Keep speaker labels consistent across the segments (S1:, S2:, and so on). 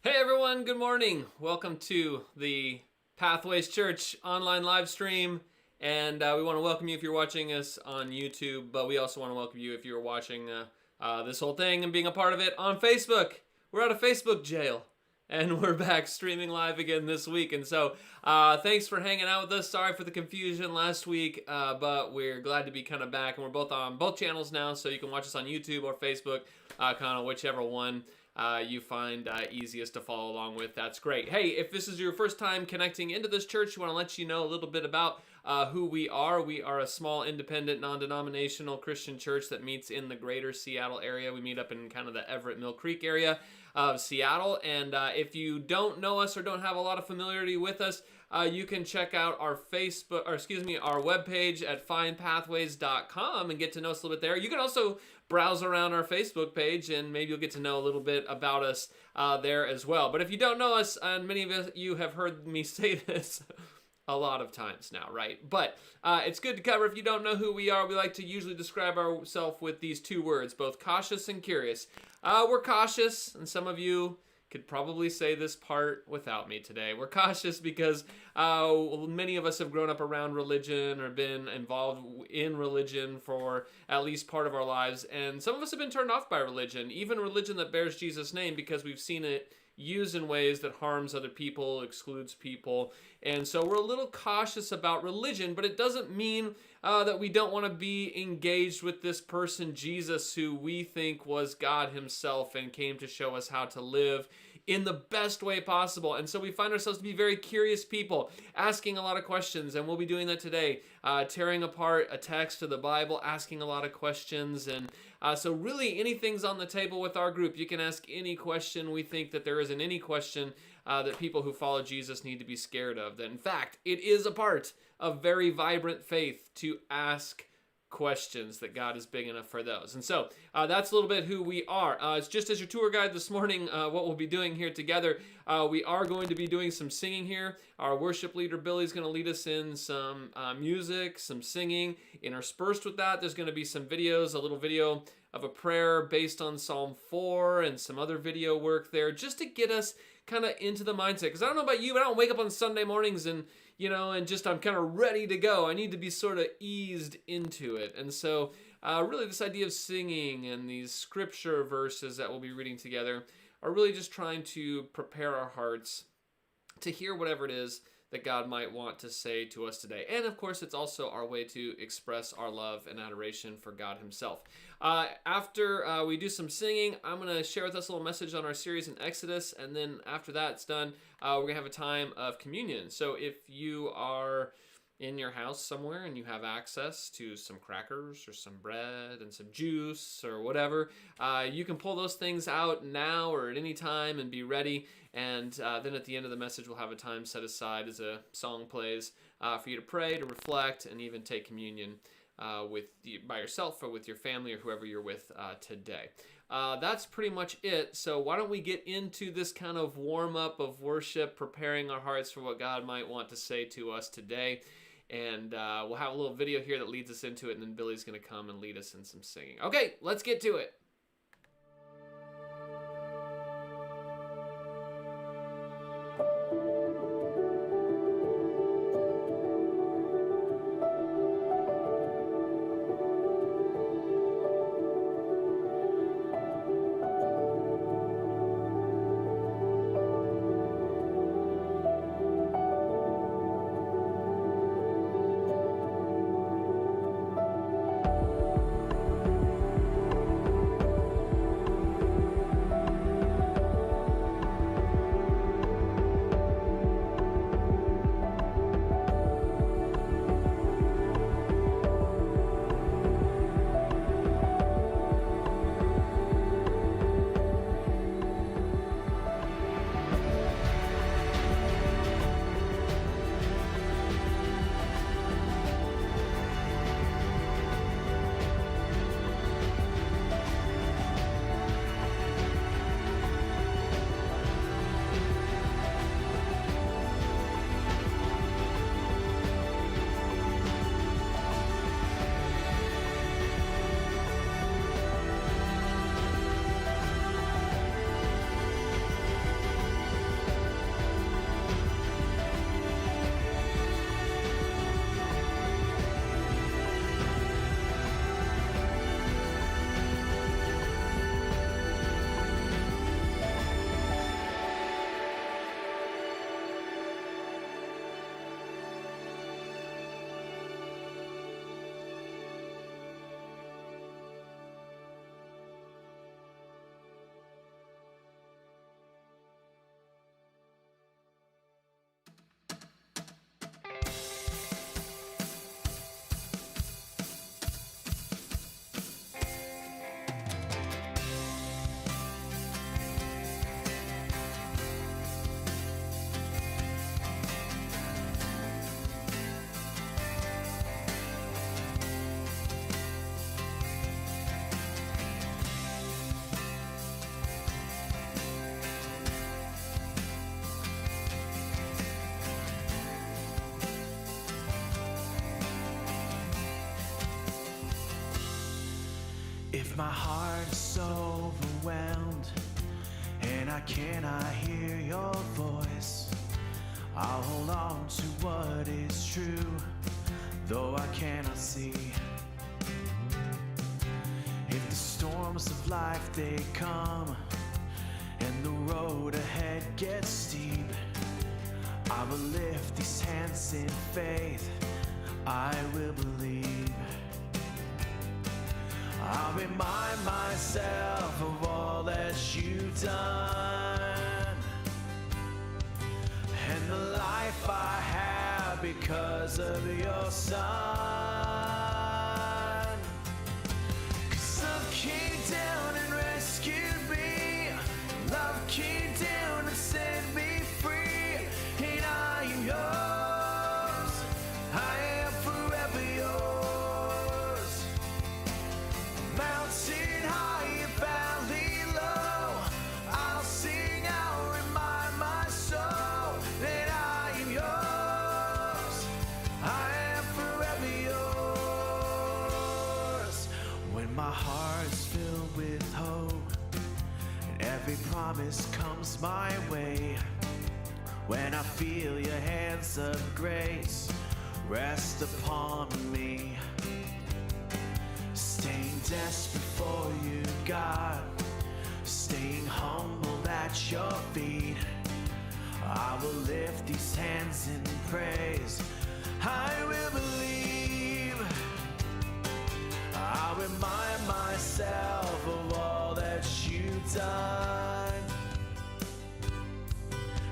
S1: Hey everyone, good morning. Welcome to the Pathways Church online live stream. And we want to welcome you if you're watching us on YouTube, but we also want to welcome you if you're watching this whole thing and being a part of it on Facebook. We're out of Facebook jail and we're back streaming live again this week. And so thanks for hanging out with us. Sorry for the confusion last week, but we're glad to be kind of back. And we're both on both channels now, so you can watch us on YouTube or Facebook, kind of whichever one you find easiest to follow along with. That's great. Hey, if this is your first time connecting into this church, we want to let you know a little bit about who we are. We are a small, independent, non-denominational Christian church that meets in the greater Seattle area. We meet up in kind of the Everett Mill Creek area of Seattle. And if you don't know us or don't have a lot of familiarity with us, you can check out our our webpage at findpathways.com and get to know us a little bit there. You can also browse around our Facebook page and maybe you'll get to know a little bit about us there as well. But if you don't know us, and many of you have heard me say this a lot of times now, right? But it's good to cover. If you don't know who we are, we like to usually describe ourselves with these two words, both cautious and curious. We're cautious, and some of you could probably say this part without me today. We're cautious because many of us have grown up around religion or been involved in religion for at least part of our lives. And some of us have been turned off by religion, even religion that bears Jesus' name, because we've seen it used in ways that harms other people, excludes people. And so we're a little cautious about religion, but it doesn't mean that we don't want to be engaged with this person, Jesus, who we think was God himself and came to show us how to live in the best way possible. And so we find ourselves to be very curious people, asking a lot of questions, and we'll be doing that today, tearing apart a text of the Bible, asking a lot of questions. And so really anything's on the table with our group. You can ask any question. We think that there isn't any question that people who follow Jesus need to be scared of. That in fact, it is a part of very vibrant faith to ask questions, that God is big enough for those. And so that's a little bit who we are. It's just as your tour guide this morning, what we'll be doing here together. We are going to be doing some singing here. Our worship leader, Billy's going to lead us in some music, some singing. Interspersed with that, there's going to be some videos, a little video of a prayer based on Psalm 4 and some other video work there, just to get us kind of into the mindset. Because I don't know about you, but I don't wake up on Sunday mornings and just I'm kind of ready to go. I need to be sort of eased into it. And so really this idea of singing and these scripture verses that we'll be reading together are really just trying to prepare our hearts to hear whatever it is that God might want to say to us today. And of course, it's also our way to express our love and adoration for God himself. After we do some singing, I'm going to share with us a little message on our series in Exodus. And then after that's done, we're going to have a time of communion. So if you are in your house somewhere and you have access to some crackers or some bread and some juice or whatever, you can pull those things out now or at any time and be ready. And then at the end of the message, we'll have a time set aside as a song plays for you to pray, to reflect, and even take communion by yourself or with your family or whoever you're with today. That's pretty much it. So why don't we get into this kind of warm-up of worship, preparing our hearts for what God might want to say to us today. And we'll have a little video here that leads us into it, and then Billy's going to come and lead us in some singing. Okay, let's get to it.
S2: my heart is so overwhelmed and I cannot hear your voice, I'll hold on to what is true, though I cannot see. If the storms of life they come and the road ahead gets steep, I will lift these hands in faith, I will believe. I'll remind myself of all that you've done and the life I have because of your Son. 'Cause love came down and rescued me, love came down and set me free, and I am yours, I am forever yours. Mountain high and valley low, I'll sing, I'll remind my soul that I am yours, I am forever yours. When my heart's filled with hope and every promise comes my way, when I feel your hands of grace rest upon me, staying desperate for you, God, staying humble at your feet, I will lift these hands in praise, I will believe. I'll remind myself of all that you've done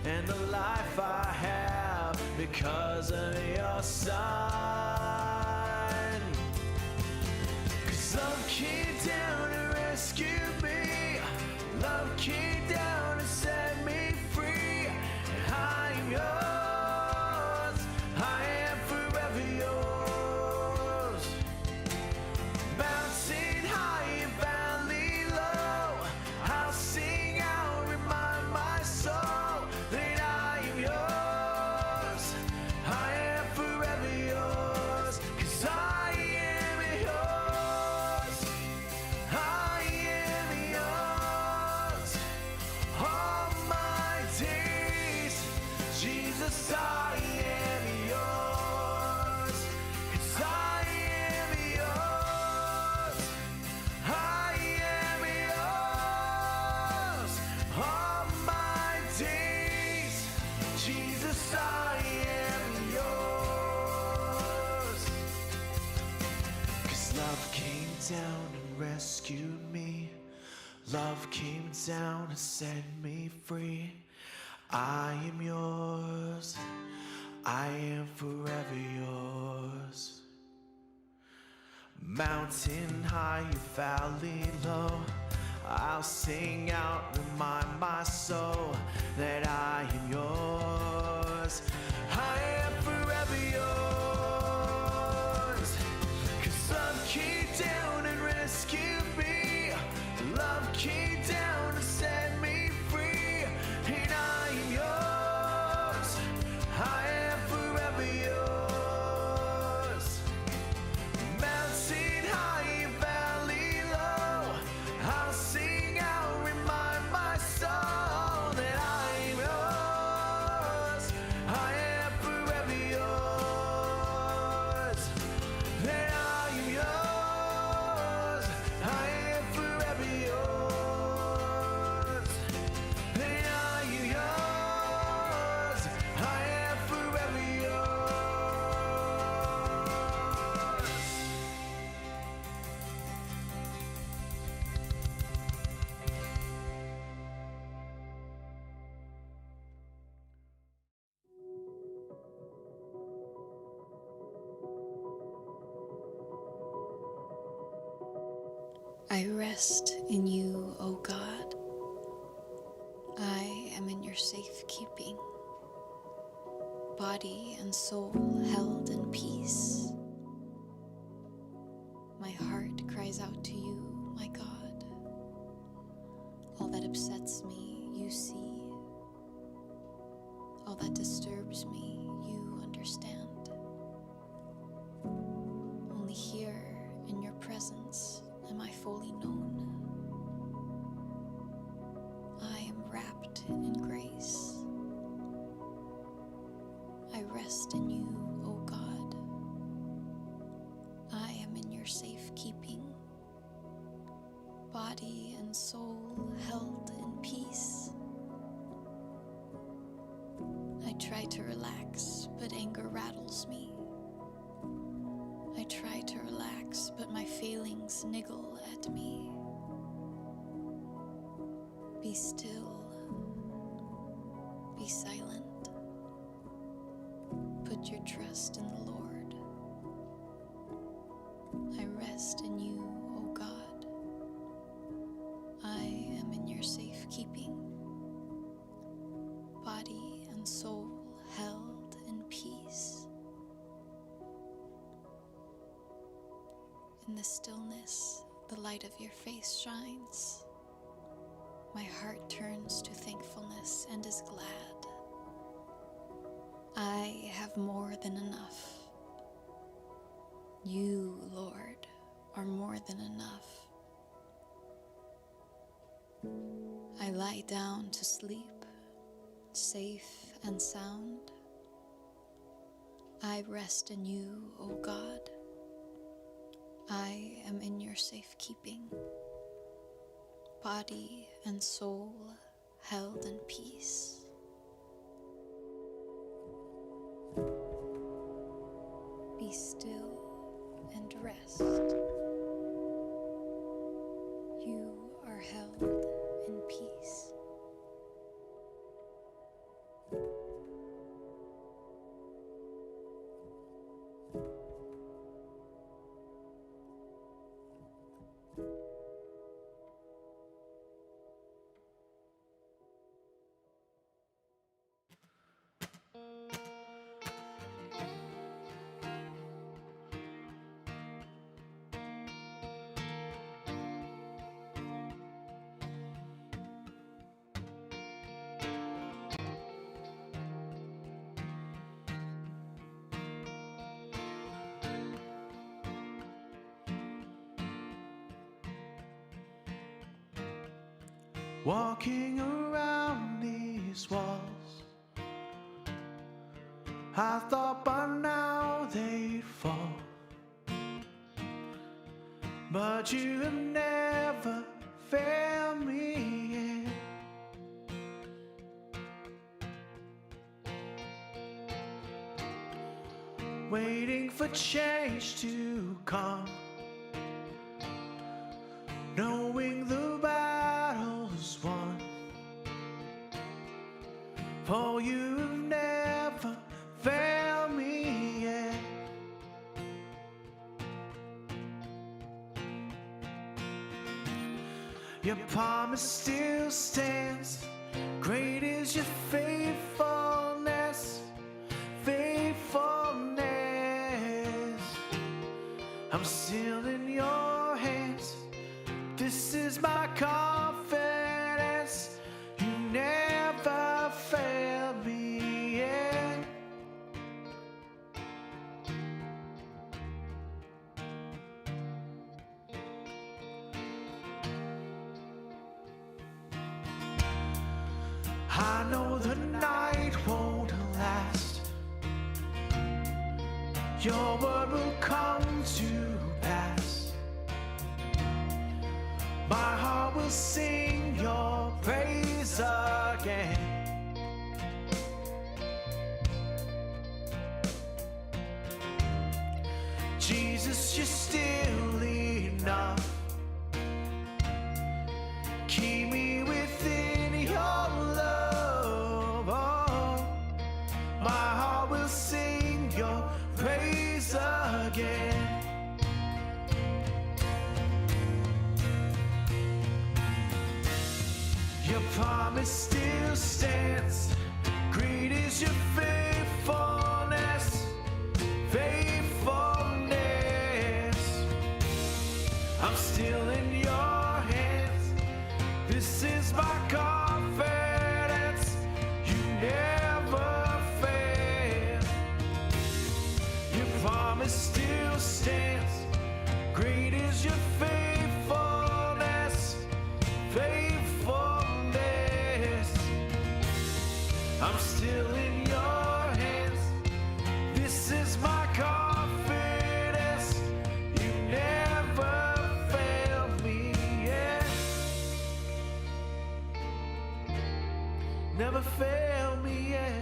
S2: and the life I have because of your Son. 'Cause love came down and rescued me, love came down and set me free, and I am yours, I am forever yours. Mountain high and valley low, I'll sing, I'll remind my soul that I am yours, I am forever yours. 'Cause I am yours, I am yours, all my days, Jesus, I am yours. 'Cause I am yours, I am yours, all my days, Jesus, I am yours. 'Cause love came down and rescued me, love came down and set me free, I am yours, I am forever yours. Mountain high, valley low, I'll sing out, remind my soul that I am yours, I am forever yours. 'Cause love came down and rescued me, love came down and set me free, and I am yours, I am forever yours. Mountain high and valley low, I'll sing, I'll remind my soul that I am yours, I am forever yours. That I am yours, I am forever yours. That I am yours, I am forever yours.
S3: I rest in you, O God. I am in your safekeeping, body and soul held in peace. My heart cries out to you, my God. All that upsets me, you see. All that disturbs me, you understand. Only here in your presence am I fully known. I rest in you, O God. I am in your safekeeping. Body and soul held in peace. I try to relax, but anger rattles me. I try to relax, but my feelings niggle at me. Be still. Be silent. Put your trust in the Lord. I rest in you, O God. I am in your safekeeping. Body and soul held in peace. In the stillness, the light of your face shines. My heart turns to thankfulness and is glad. I have more than enough. You, Lord, are more than enough. I lie down to sleep, safe and sound. I rest in you, O God. I am in your safekeeping. Body and soul held in peace. Be still and rest. You are held in peace.
S2: Walking around these walls, I thought by now they'd fall, but you have never failed me yet. Waiting for change to come, knowing the battle's won, for you've never failed me yet. Your promise still stands, great is your faithfulness, faithfulness. I'm still in your hands, this is my confidence, you never failed me yet. I know the night won't last, your word will come to pass. My heart will sing your praise again. Jesus, you're still enough. Keep me within your love. Oh, my heart will sing your praise again. Your promise still stands, great is your faithfulness, faithfulness. I'm still in your hands, this is my confidence, you never fail. Your promise still stands, great is your faithfulness, faithfulness. I'm still in your never failed me yet.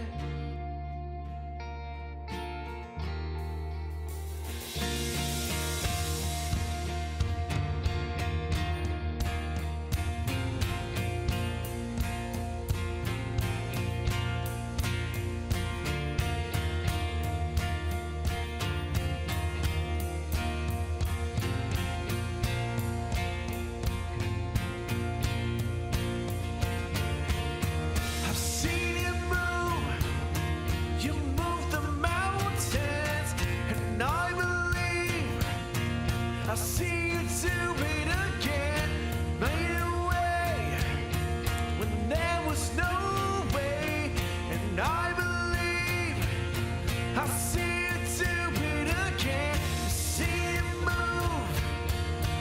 S2: I've seen you move. You move the mountains, and I believe I see you do it again. Made a way when there was no way, and I believe I see you do it again. I see you move.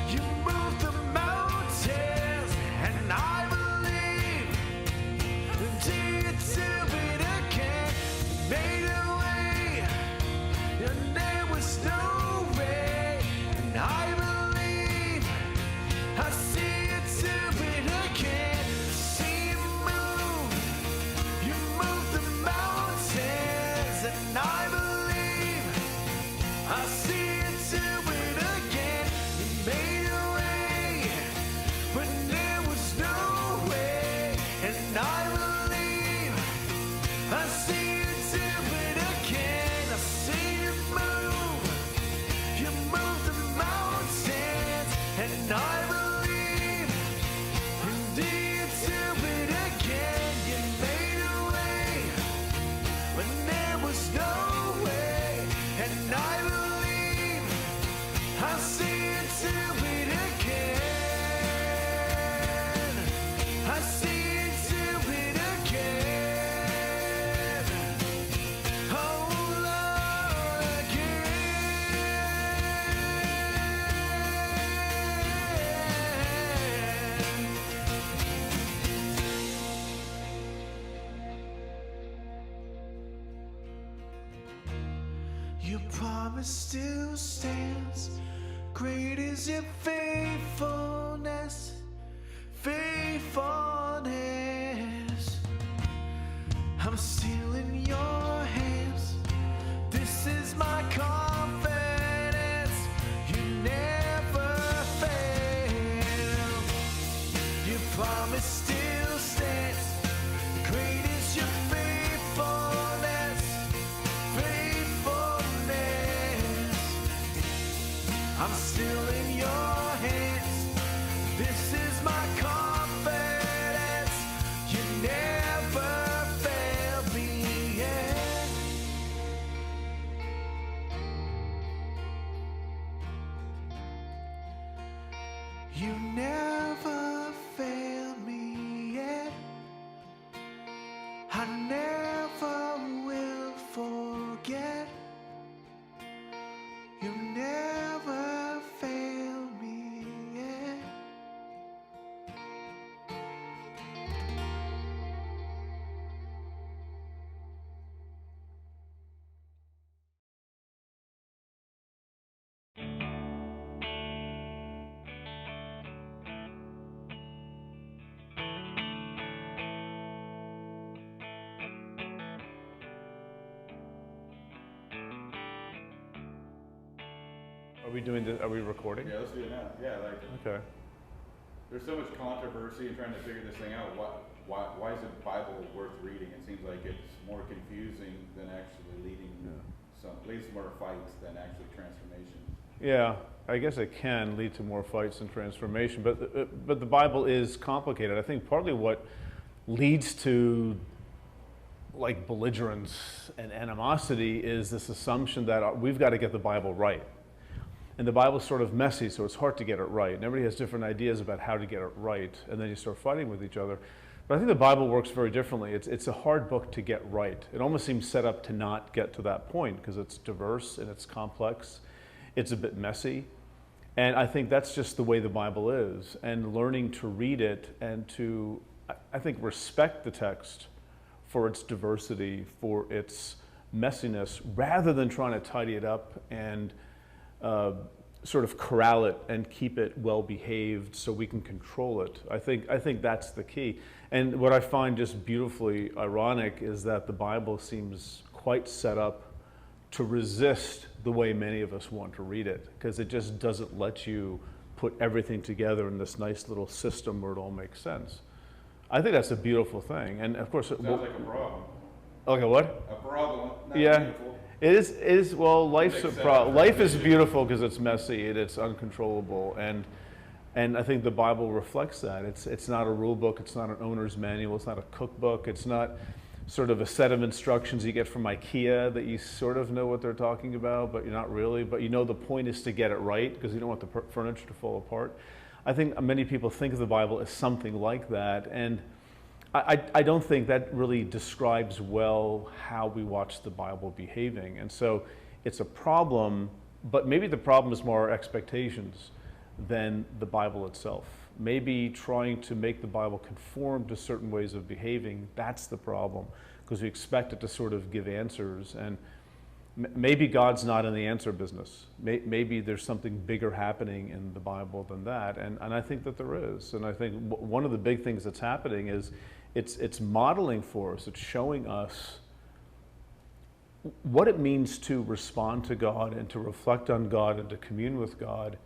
S2: You move the mountains, and I believe. Do you do it again? Made a way, and there was no way, and I believe I see you do it again. See you move, you move the mountains, and I believe I see you do it again. You made a way when there was no way, and I believe I see you do it again. I see you move the mountains, and I believe. And do you do it again? You made a way when there was no way, and I believe I see you do it again. I see you do it again. Oh Lord, again. Your promise still stands. Great is your faithfulness, faithfulness. I'm still in your hands. This is my confidence. You never fail. Your promise still stands. Great is your faithfulness, faithfulness. I'm still in your hands. This is my confidence. You never failed me yet. You never failed me yet. I never will forget. You never failed me yet.
S4: Are we doing this? Are we recording?
S5: Yeah, let's do it now. Yeah, like
S4: Okay.
S5: there's so much controversy in trying to figure this thing out. Why is the Bible worth reading? It seems like it's more confusing than actually leads to more fights than actually transformation.
S4: Yeah, I guess it can lead to more fights and transformation, but the Bible is complicated. I think partly what leads to like belligerence and animosity is this assumption that we've got to get the Bible right. And the Bible's sort of messy, so it's hard to get it right. And everybody has different ideas about how to get it right, and then you start fighting with each other. But I think the Bible works very differently. It's a hard book to get right. It almost seems set up to not get to that point because it's diverse and it's complex. It's a bit messy. And I think that's just the way the Bible is. And learning to read it and to, I think, respect the text for its diversity, for its messiness, rather than trying to tidy it up and sort of corral it and keep it well behaved so we can control it. I think that's the key. And what I find just beautifully ironic is that the Bible seems quite set up to resist the way many of us want to read it, because it just doesn't let you put everything together in this nice little system where it all makes sense. I think that's a beautiful thing. And of course,
S5: Sounds like a problem.
S4: okay, what?
S5: A problem, not
S4: Yeah.
S5: beautiful.
S4: It is well, life's a
S5: Makes
S4: problem.
S5: sense.
S4: Life is beautiful because it's messy and it's uncontrollable, and I think the Bible reflects that. It's not a rule book, it's not an owner's manual, it's not a cookbook, it's not sort of a set of instructions you get from IKEA that you sort of know what they're talking about, but you're not really, but you know the point is to get it right because you don't want the furniture to fall apart. I think many people think of the Bible as something like that, and I don't think that really describes well how we watch the Bible behaving. And so it's a problem, but maybe the problem is more our expectations than the Bible itself. Maybe trying to make the Bible conform to certain ways of behaving, that's the problem, because we expect it to sort of give answers. And maybe God's not in the answer business. Maybe there's something bigger happening in the Bible than that. And I think that there is. And I think one of the big things that's happening is it's modeling for us, it's showing us what it means to respond to God and to reflect on God and to commune with God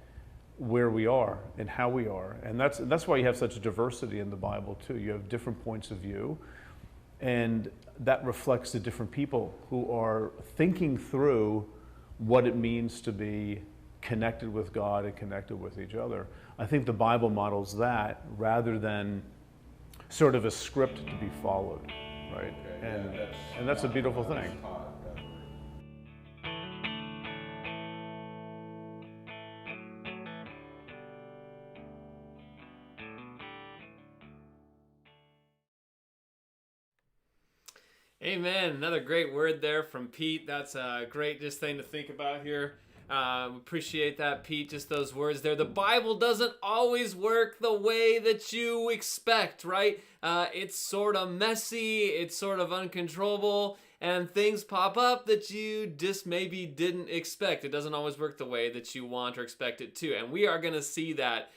S4: where we are and how we are. And that's why you have such diversity in the Bible too. You have different points of view, and that reflects the different people who are thinking through what it means to be connected with God and connected with each other. I think the Bible models that rather than sort of a script to be followed, right?
S5: Okay,
S4: And that's a beautiful thing.
S5: That's taught, that word.
S1: Amen. Another great word there from Pete. That's a great just thing to think about here. We appreciate that, Pete, just those words there. The Bible doesn't always work the way that you expect, right? It's sort of messy, it's sort of uncontrollable, and things pop up that you just maybe didn't expect. It doesn't always work the way that you want or expect it to, and we are going to see that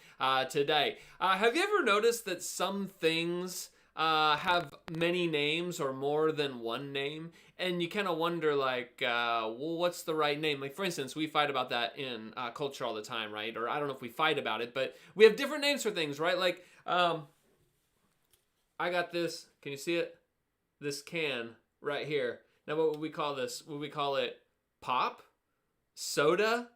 S1: today. Have you ever noticed that some things have many names or more than one name, and you kind of wonder like, well, what's the right name? Like, for instance, we fight about that in culture all the time, right? Or I don't know if we fight about it, but we have different names for things, right? Like, I got this, can you see it? This can right here. Now, what would we call this? Would we call it pop? Soda?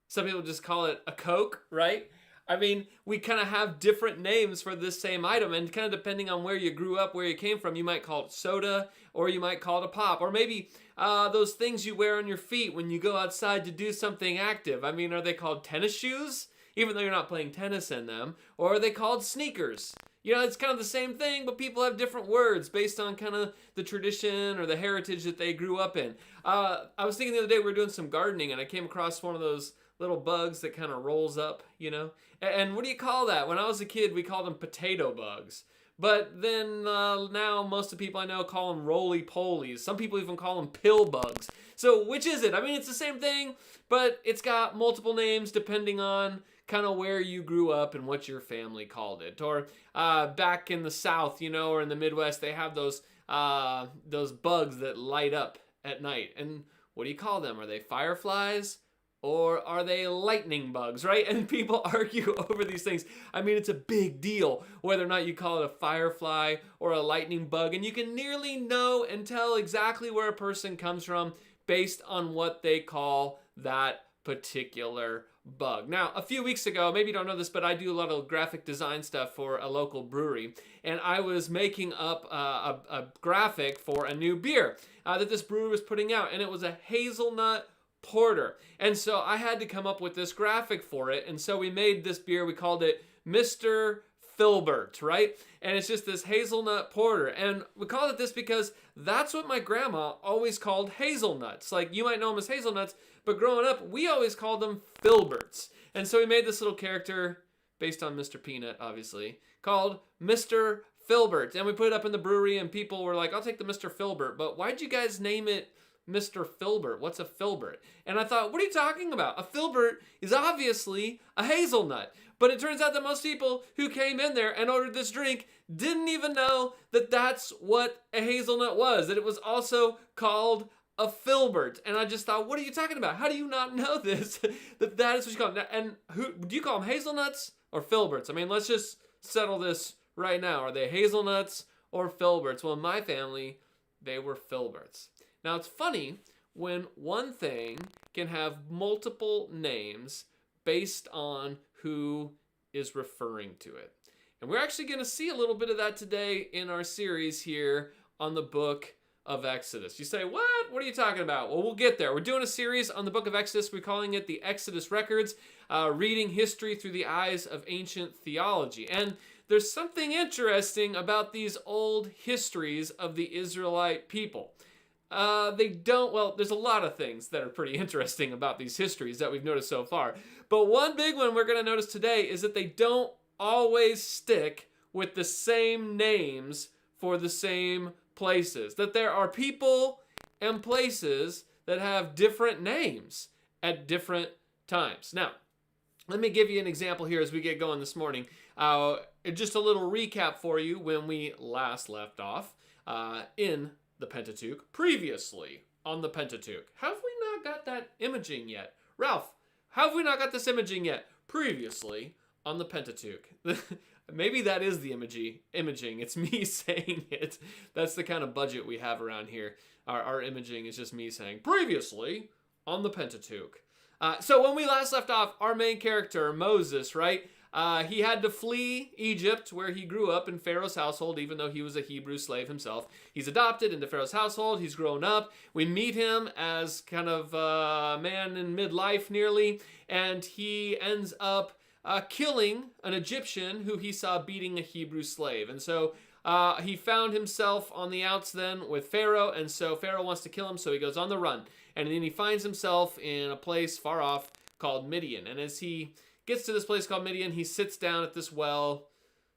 S1: Some people just call it a Coke, right? I mean, we kind of have different names for this same item, and kind of depending on where you grew up, where you came from, you might call it soda, or you might call it a pop, or maybe those things you wear on your feet when you go outside to do something active. I mean, are they called tennis shoes, even though you're not playing tennis in them, or are they called sneakers? You know, it's kind of the same thing, but people have different words based on kind of the tradition or the heritage that they grew up in. I was thinking the other day, we were doing some gardening, and I came across one of those little bugs that kind of rolls up, you know? And what do you call that? When I was a kid, we called them potato bugs. But then now most of the people I know call them roly-polies. Some people even call them pill bugs. So which is it? I mean, it's the same thing, but it's got multiple names depending on kind of where you grew up and what your family called it. Or back in the South, you know, or in the Midwest, they have those bugs that light up at night. And what do you call them? Are they fireflies? Or are they lightning bugs, right? And people argue over these things. I mean, it's a big deal whether or not you call it a firefly or a lightning bug. And you can nearly know and tell exactly where a person comes from based on what they call that particular bug. Now, a few weeks ago, maybe you don't know this, but I do a lot of graphic design stuff for a local brewery. And I was making up a graphic for a new beer that this brewery was putting out. And it was a hazelnut porter. And so I had to come up with this graphic for it. And so we made this beer, we called it Mr. Filbert, right? And it's just this hazelnut porter. And we called it this because that's what my grandma always called hazelnuts. Like, you might know them as hazelnuts, but growing up, we always called them Filberts. And so we made this little character based on Mr. Peanut, obviously, called Mr. Filbert. And we put it up in the brewery, and people were like, I'll take the Mr. Filbert, but why'd you guys name it Mr. Filbert. What's a filbert? And I thought, what are you talking about? A filbert is obviously a hazelnut. But it turns out that most people who came in there and ordered this drink didn't even know that that's what a hazelnut was, that it was also called a filbert. And I just thought, what are you talking about? How do you not know this? that is what you call them. And who do you call them, hazelnuts or filberts? I mean, let's just settle this right now. Are they hazelnuts or filberts? Well, in my family, they were filberts. Now, it's funny when one thing can have multiple names based on who is referring to it. And we're actually going to see a little bit of that today in our series here on the book of Exodus. You say, what? What are you talking about? Well, we'll get there. We're doing a series on the book of Exodus. We're calling it the Exodus Records, reading history through the eyes of ancient theology. And there's something interesting about these old histories of the Israelite people. There's a lot of things that are pretty interesting about these histories that we've noticed so far. But one big one we're going to notice today is that they don't always stick with the same names for the same places. That there are people and places that have different names at different times. Now, let me give you an example here as we get going this morning. Just a little recap for you when we last left off in the Pentateuch, previously on the Pentateuch. Have we not got that imaging yet? Ralph, have we not got this imaging yet? Previously on the Pentateuch. Maybe that is the imaging. It's me saying it. That's the kind of budget we have around here. Our imaging is just me saying, previously on the Pentateuch. So when we last left off, our main character, Moses, right? He had to flee Egypt, where he grew up in Pharaoh's household, even though he was a Hebrew slave himself. He's adopted into Pharaoh's household. He's grown up. We meet him as kind of a man in midlife nearly, and he ends up killing an Egyptian who he saw beating a Hebrew slave. And so he found himself on the outs then with Pharaoh, and so Pharaoh wants to kill him, so he goes on the run. And then he finds himself in a place far off called Midian. And as he gets to this place called Midian, he sits down at this well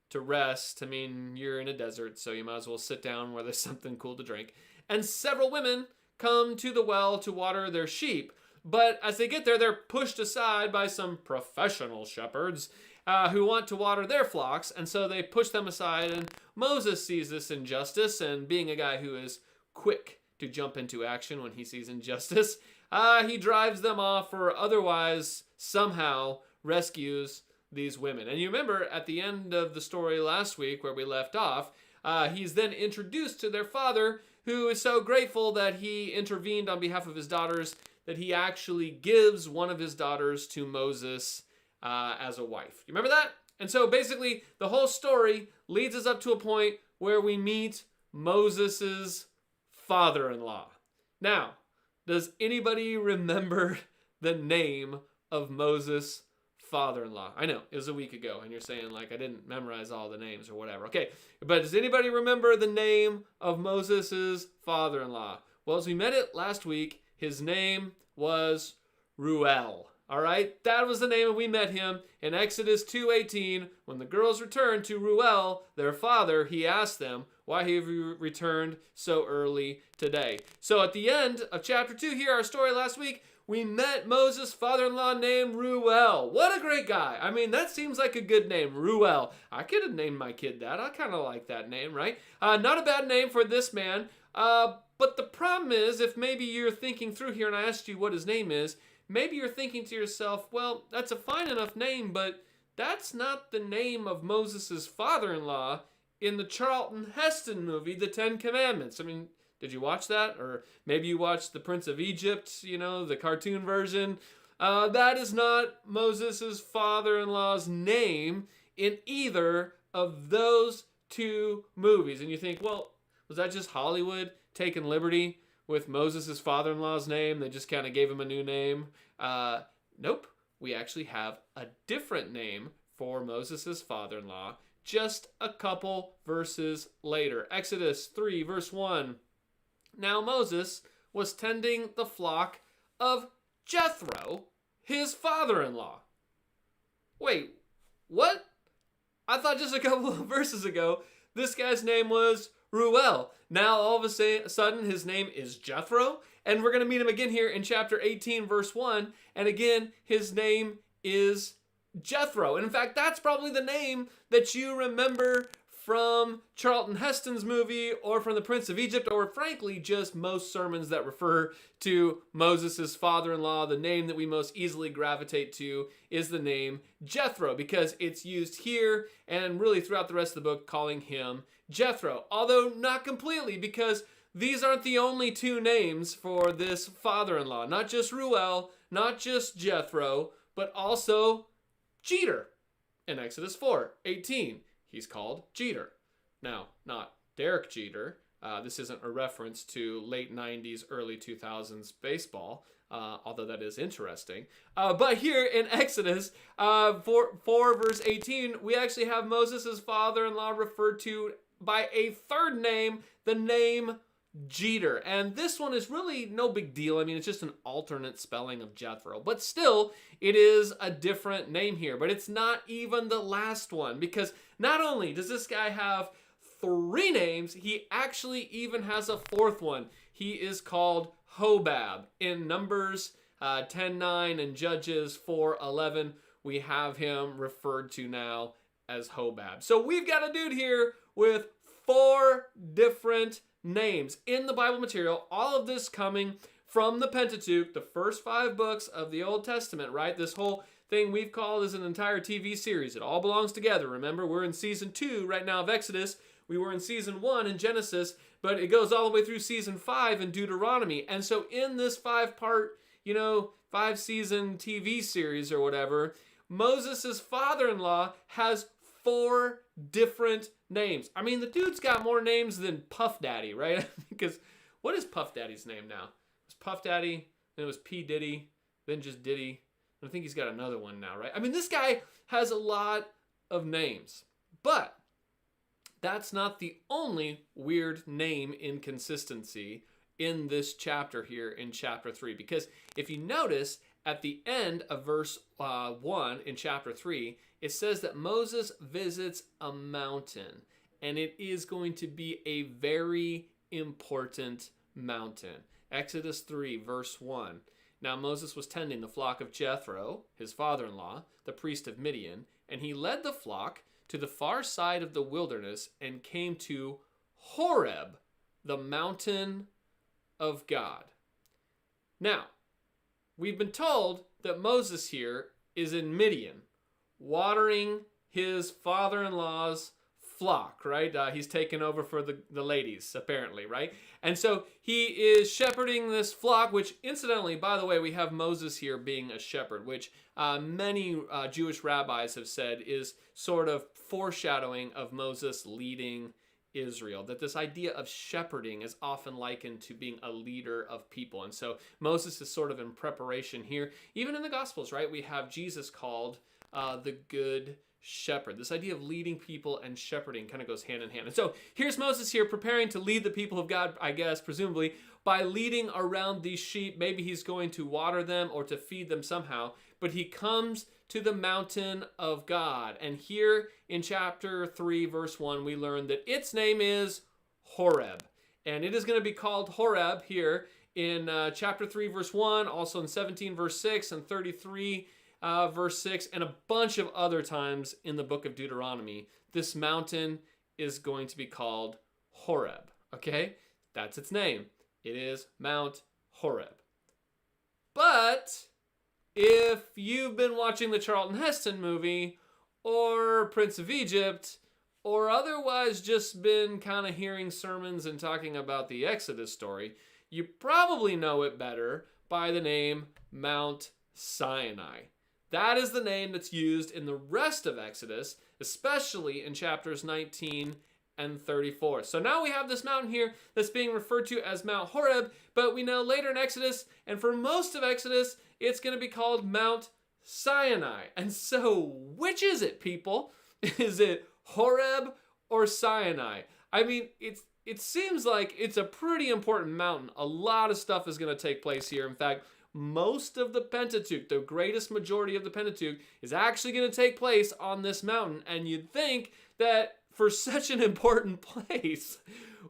S1: to rest. I mean, you're in a desert, so you might as well sit down where there's something cool to drink. And several women come to the well to water their sheep. But as they get there, they're pushed aside by some professional shepherds who want to water their flocks. And so they push them aside, and Moses sees this injustice, and being a guy who is quick to jump into action when he sees injustice, he drives them off, or otherwise somehow rescues these women. And you remember at the end of the story last week where we left off, he's then introduced to their father, who is so grateful that he intervened on behalf of his daughters that he actually gives one of his daughters to Moses as a wife. You remember that? And so basically the whole story leads us up to a point where we meet Moses's father-in-law. Now, does anybody remember the name of Moses' father-in-law? I know, it was a week ago, and you're saying, like, I didn't memorize all the names or whatever. Okay, but does anybody remember the name of Moses' father-in-law? Well, as we met it last week, his name was Reuel. All right, that was the name, and we met him in Exodus 2:18. When the girls returned to Reuel, their father, he asked them, why have you returned so early today? So at the end of chapter 2 here, our story last week, we met Moses' father-in-law named Reuel. What a great guy. I mean, that seems like a good name, Reuel. I could have named my kid that. I kind of like that name, right? Not a bad name for this man. But the problem is, if maybe you're thinking through here and I asked you what his name is, maybe you're thinking to yourself, well, that's a fine enough name, but that's not the name of Moses' father-in-law in the Charlton Heston movie, The Ten Commandments. I mean, did you watch that? Or maybe you watched The Prince of Egypt, the cartoon version. That is not Moses' father-in-law's name in either of those two movies. And you think, well, was that just Hollywood taking liberty with Moses' father-in-law's name? They just kind of gave him a new name. Nope. We actually have a different name for Moses' father-in-law just a couple verses later. Exodus 3, verse 1. Now Moses was tending the flock of Jethro, his father-in-law. Wait, what? I thought just a couple of verses ago, this guy's name was Ruel. Now, all of a sudden, his name is Jethro, and we're going to meet him again here in chapter 18, verse 1, and again, his name is Jethro. And in fact, that's probably the name that you remember from Charlton Heston's movie or from The Prince of Egypt, or frankly, just most sermons that refer to Moses' father-in-law. The name that we most easily gravitate to is the name Jethro, because it's used here and really throughout the rest of the book calling him Jethro. Although not completely, because these aren't the only two names for this father-in-law. Not just Ruel, not just Jethro, but also Jeter. In Exodus 4:18, he's called Jeter. Now, not Derek Jeter. This isn't a reference to late 90s, early 2000s baseball, although that is interesting. But here in Exodus 4 verse 18, we actually have Moses' father-in-law referred to by a third name, the name Jeter. And this one is really no big deal. I mean, it's just an alternate spelling of Jethro. But still, it is a different name here. But it's not even the last one, because not only does this guy have 3 names, he actually even has a 4th one. He is called Hobab. In Numbers 10:9 and Judges 4:11, we have him referred to now as Hobab. So we've got a dude here with 4 different names in the Bible material, all of this coming from the Pentateuch, the first 5 books of the Old Testament, right? This whole thing we've called is an entire TV series. It all belongs together. Remember, we're in season 2 right now of Exodus. We were in season 1 in Genesis, but it goes all the way through season 5 in Deuteronomy. And so in this 5-part, 5-season TV series or whatever, Moses' father-in-law has 4 different names. I mean, the dude's got more names than Puff Daddy, right? Because what is Puff Daddy's name now? It was Puff Daddy, then it was P. Diddy, then just Diddy. I think he's got another one now, right? I mean, this guy has a lot of names. But that's not the only weird name inconsistency in this chapter here in chapter 3. Because if you notice, at the end of verse 1 in chapter 3, it says that Moses visits a mountain, and it is going to be a very important mountain. Exodus 3, verse 1. Now Moses was tending the flock of Jethro, his father-in-law, the priest of Midian, and he led the flock to the far side of the wilderness and came to Horeb, the mountain of God. Now, we've been told that Moses here is in Midian, watering his father-in-law's flock, right? He's taken over for the ladies, apparently, right? And so he is shepherding this flock, which incidentally, by the way, we have Moses here being a shepherd, which many Jewish rabbis have said is sort of foreshadowing of Moses leading Israel, that this idea of shepherding is often likened to being a leader of people. And so Moses is sort of in preparation here. Even in the Gospels, right, we have Jesus called the Good Shepherd. This idea of leading people and shepherding kind of goes hand in hand. And so here's Moses here preparing to lead the people of God, I guess, presumably, by leading around these sheep. Maybe he's going to water them or to feed them somehow. But he comes to the mountain of God. And here in chapter 3, verse 1, we learn that its name is Horeb. And it is going to be called Horeb here in chapter 3, verse 1, also in 17, verse 6, and 33, verse 6, and a bunch of other times in the book of Deuteronomy. This mountain is going to be called Horeb. Okay? That's its name. It is Mount Horeb. But if you've been watching the Charlton Heston movie, or Prince of Egypt, or otherwise just been kind of hearing sermons and talking about the Exodus story, you probably know it better by the name Mount Sinai. That is the name that's used in the rest of Exodus, especially in chapters 19 and 34. So now we have this mountain here that's being referred to as Mount Horeb, but we know later in Exodus, and for most of Exodus, it's going to be called Mount Sinai. And so, which is it, people? Is it Horeb or Sinai? I mean, it seems like it's a pretty important mountain. A lot of stuff is going to take place here. In fact, most of the Pentateuch, the greatest majority of the Pentateuch, is actually going to take place on this mountain. And you'd think that for such an important place,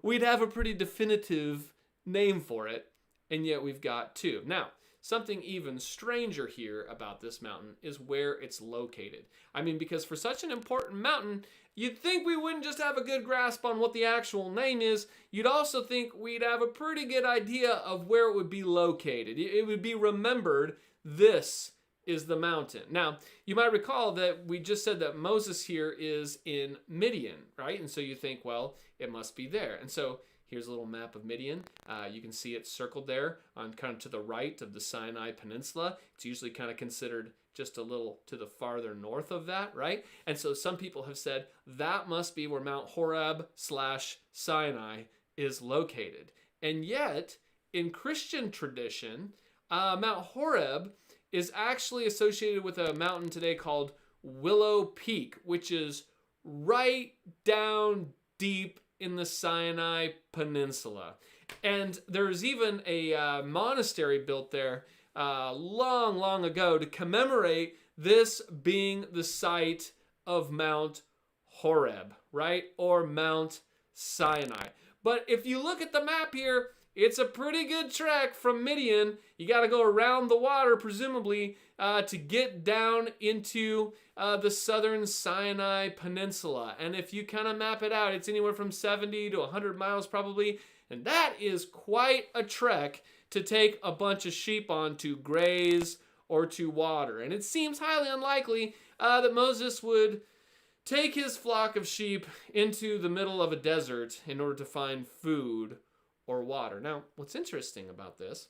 S1: we'd have a pretty definitive name for it, and yet we've got two. Now, something even stranger here about this mountain is where it's located. I mean, because for such an important mountain, you'd think we wouldn't just have a good grasp on what the actual name is, you'd also think we'd have a pretty good idea of where it would be located. It would be remembered, this is the mountain. Now, you might recall that we just said that Moses here is in Midian, right? And so you think, well, it must be there. And so here's a little map of Midian. You can see it circled there on kind of to the right of the Sinai Peninsula. It's usually kind of considered just a little to the farther north of that, right? And so some people have said that must be where Mount Horeb/Sinai is located. And yet, in Christian tradition, Mount Horeb is actually associated with a mountain today called Willow Peak, which is right down deep in the Sinai Peninsula. And there's even a monastery built there long, long ago to commemorate this being the site of Mount Horeb, right? Or Mount Sinai. But if you look at the map here, it's a pretty good trek from Midian. You got to go around the water, presumably, to get down into the southern Sinai Peninsula. And if you kind of map it out, it's anywhere from 70 to 100 miles probably. And that is quite a trek to take a bunch of sheep on to graze or to water. And it seems highly unlikely that Moses would take his flock of sheep into the middle of a desert in order to find food or water. Now, what's interesting about this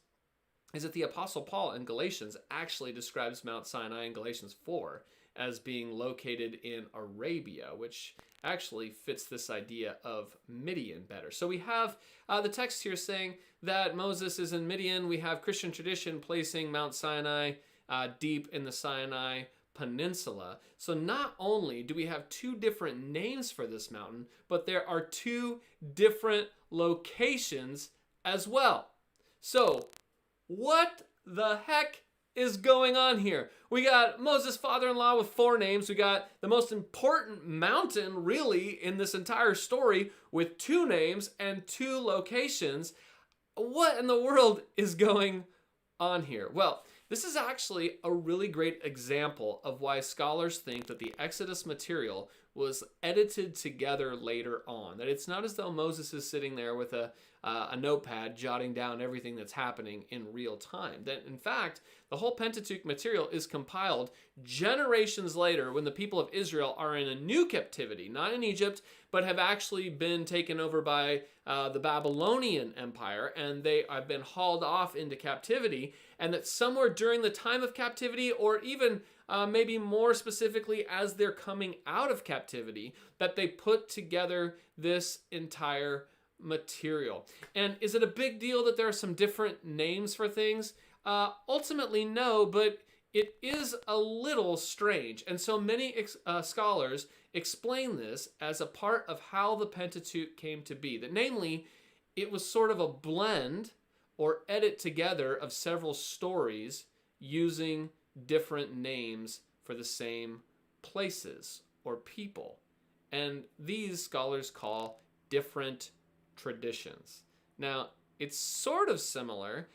S1: is that the Apostle Paul in Galatians actually describes Mount Sinai in Galatians 4 as being located in Arabia, which actually fits this idea of Midian better. So we have the text here saying that Moses is in Midian. We have Christian tradition placing Mount Sinai deep in the Sinai Peninsula. So not only do we have two different names for this mountain, but there are two different locations as well. So what the heck is going on here? We got Moses' father-in-law with four names. We got the most important mountain really in this entire story with two names and two locations. What in the world is going on here? Well, this is actually a really great example of why scholars think that the Exodus material was edited together later on. That it's not as though Moses is sitting there with a notepad jotting down everything that's happening in real time. That in fact, the whole Pentateuch material is compiled generations later when the people of Israel are in a new captivity, not in Egypt, but have actually been taken over by the Babylonian Empire, and they have been hauled off into captivity, and that somewhere during the time of captivity, or even maybe more specifically as they're coming out of captivity, that they put together this entire material. And is it a big deal that there are some different names for things? Ultimately, no, but it is a little strange. And so many scholars explain this as a part of how the Pentateuch came to be. That namely, it was sort of a blend or edit together of several stories using different names for the same places or people. And these scholars call different traditions. Now, it's sort of similar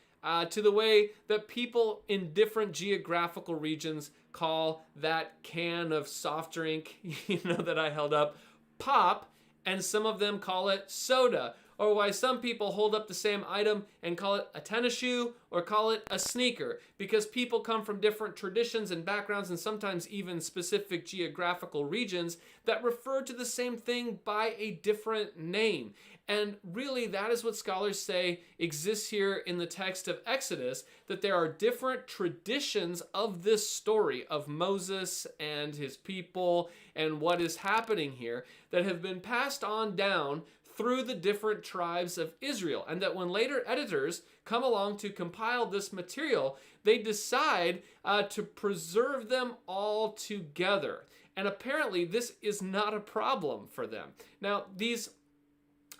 S1: to the way that people in different geographical regions call that can of soft drink, that I held up, pop, and some of them call it soda. Or why some people hold up the same item and call it a tennis shoe or call it a sneaker, because people come from different traditions and backgrounds and sometimes even specific geographical regions that refer to the same thing by a different name. And really, that is what scholars say exists here in the text of Exodus, that there are different traditions of this story of Moses and his people and what is happening here that have been passed on down through the different tribes of Israel. And that when later editors come along to compile this material, they decide to preserve them all together. And apparently this is not a problem for them. Now, these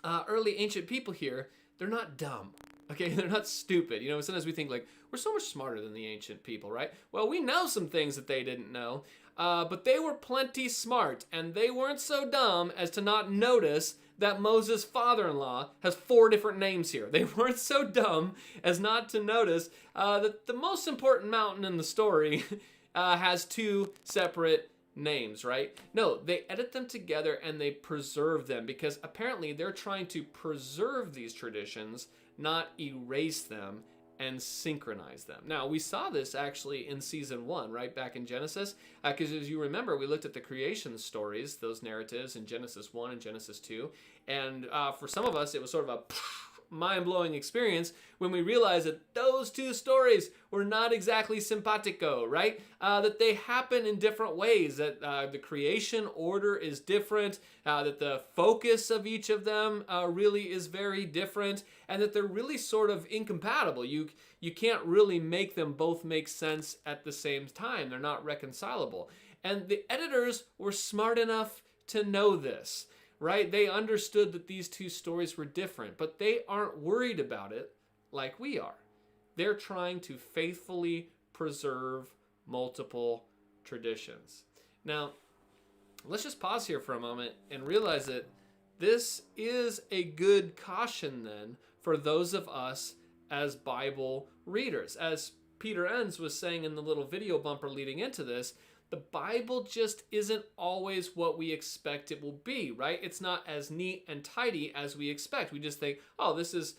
S1: early ancient people here, they're not dumb. Okay, they're not stupid. Sometimes we think like, we're so much smarter than the ancient people, right? Well, we know some things that they didn't know, but they were plenty smart, and they weren't so dumb as to not notice that Moses' father-in-law has 4 different names here. They weren't so dumb as not to notice that the most important mountain in the story has 2 separate names, right? No, they edit them together and they preserve them because apparently they're trying to preserve these traditions, not erase them and synchronize them. Now, we saw this actually in season 1, right, back in Genesis, because as you remember, we looked at the creation stories, those narratives in Genesis 1 and Genesis 2, and for some of us, it was sort of a mind-blowing experience when we realized that those 2 stories were not exactly simpatico, right? That they happen in different ways, that the creation order is different, that the focus of each of them really is very different, and that they're really sort of incompatible. You can't really make them both make sense at the same time. They're not reconcilable. And the editors were smart enough to know this. Right? They understood that these 2 stories were different, but they aren't worried about it like we are. They're trying to faithfully preserve multiple traditions. Now, let's just pause here for a moment and realize that this is a good caution then for those of us as Bible readers. As Peter Enns was saying in the little video bumper leading into this, the Bible just isn't always what we expect it will be, right? It's not as neat and tidy as we expect. We just think, oh, this is,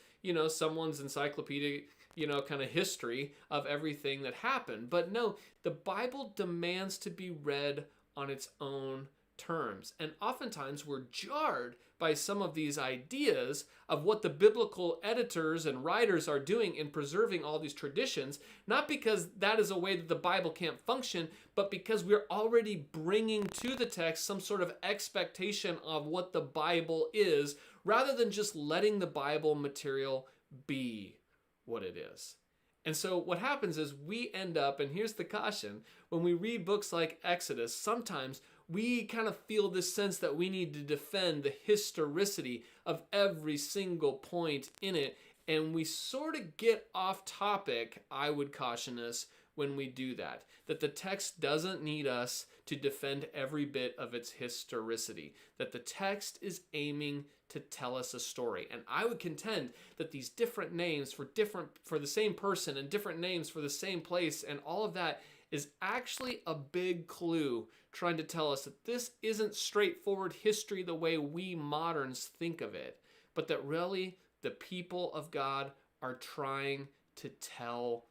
S1: someone's encyclopedic, kind of history of everything that happened. But no, the Bible demands to be read on its own terms. And oftentimes we're jarred by some of these ideas of what the biblical editors and writers are doing in preserving all these traditions, not because that is a way that the Bible can't function, but because we're already bringing to the text some sort of expectation of what the Bible is, rather than just letting the Bible material be what it is. And so what happens is we end up, and here's the caution, when we read books like Exodus, sometimes we kind of feel this sense that we need to defend the historicity of every single point in it, and we sort of get off topic, I would caution us, when we do that. That the text doesn't need us to defend every bit of its historicity. That the text is aiming to tell us a story. And I would contend that these different names for the same person and different names for the same place and all of that is actually a big clue trying to tell us that this isn't straightforward history the way we moderns think of it, but that really the people of God are trying to tell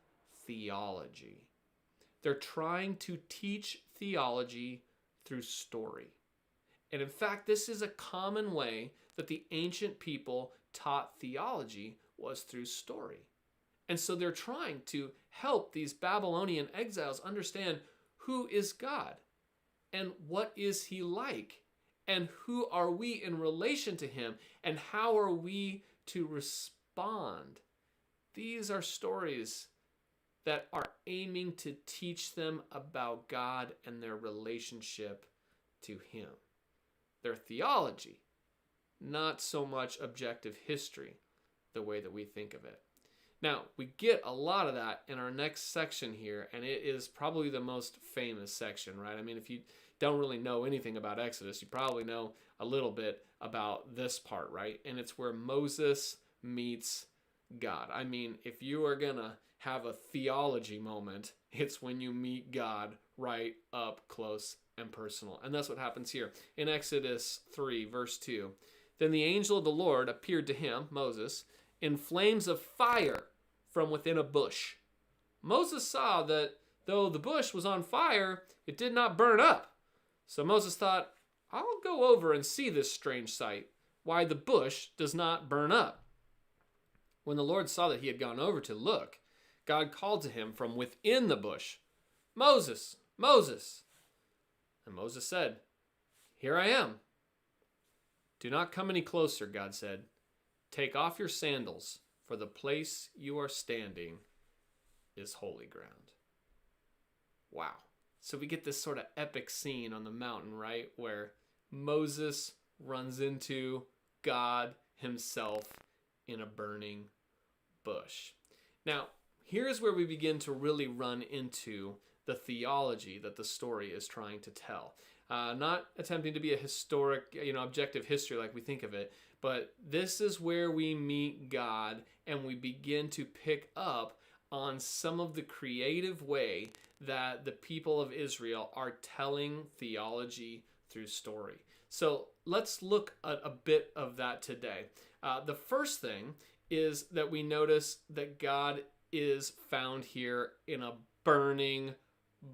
S1: theology. They're trying to teach theology through story. And in fact, this is a common way that the ancient people taught theology, was through story. And so they're trying to help these Babylonian exiles understand who is God and what is he like and who are we in relation to him and how are we to respond. These are stories that are aiming to teach them about God and their relationship to him. Their theology, not so much objective history, the way that we think of it. Now, we get a lot of that in our next section here, and it is probably the most famous section, right? I mean, if you don't really know anything about Exodus, you probably know a little bit about this part, right? And it's where Moses meets God. I mean, if you are going to have a theology moment, it's when you meet God right up close and personal. And that's what happens here. In Exodus 3, verse 2, then the angel of the Lord appeared to him, Moses, in flames of fire from within a bush. Moses saw that though the bush was on fire, it did not burn up. So Moses thought, I'll go over and see this strange sight, why the bush does not burn up. When the Lord saw that he had gone over to look, God called to him from within the bush, Moses, Moses. And Moses said, here I am. Do not come any closer, God said. Take off your sandals, for the place you are standing is holy ground. Wow. So we get this sort of epic scene on the mountain, right? Where Moses runs into God himself in a burning bush. Now, here's where we begin to really run into the theology that the story is trying to tell. Not attempting to be a historic, objective history like we think of it, but this is where we meet God and we begin to pick up on some of the creative way that the people of Israel are telling theology through story. So let's look at a bit of that today. The first thing is that we notice that God is found here in a burning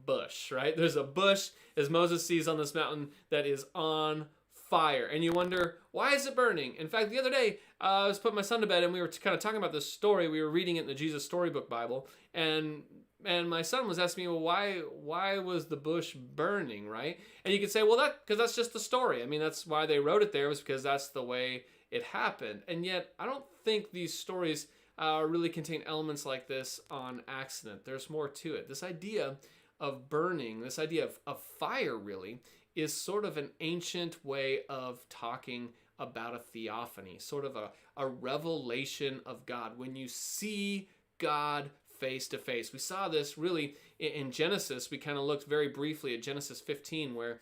S1: bush, right? There's a bush, as Moses sees on this mountain, that is on fire. And you wonder, why is it burning? In fact, the other day, I was putting my son to bed and we were kind of talking about this story. We were reading it in the Jesus Storybook Bible. And my son was asking me, well, why was the bush burning, right? And you could say, well, because that's just the story. I mean, that's why they wrote it there, was because that's the way it happened. And yet, I don't think these stories really contain elements like this on accident. There's more to it. This idea of burning, this idea of fire really, is sort of an ancient way of talking about a theophany, sort of a revelation of God. When you see God face to face. We saw this really in Genesis. We kind of looked very briefly at Genesis 15, where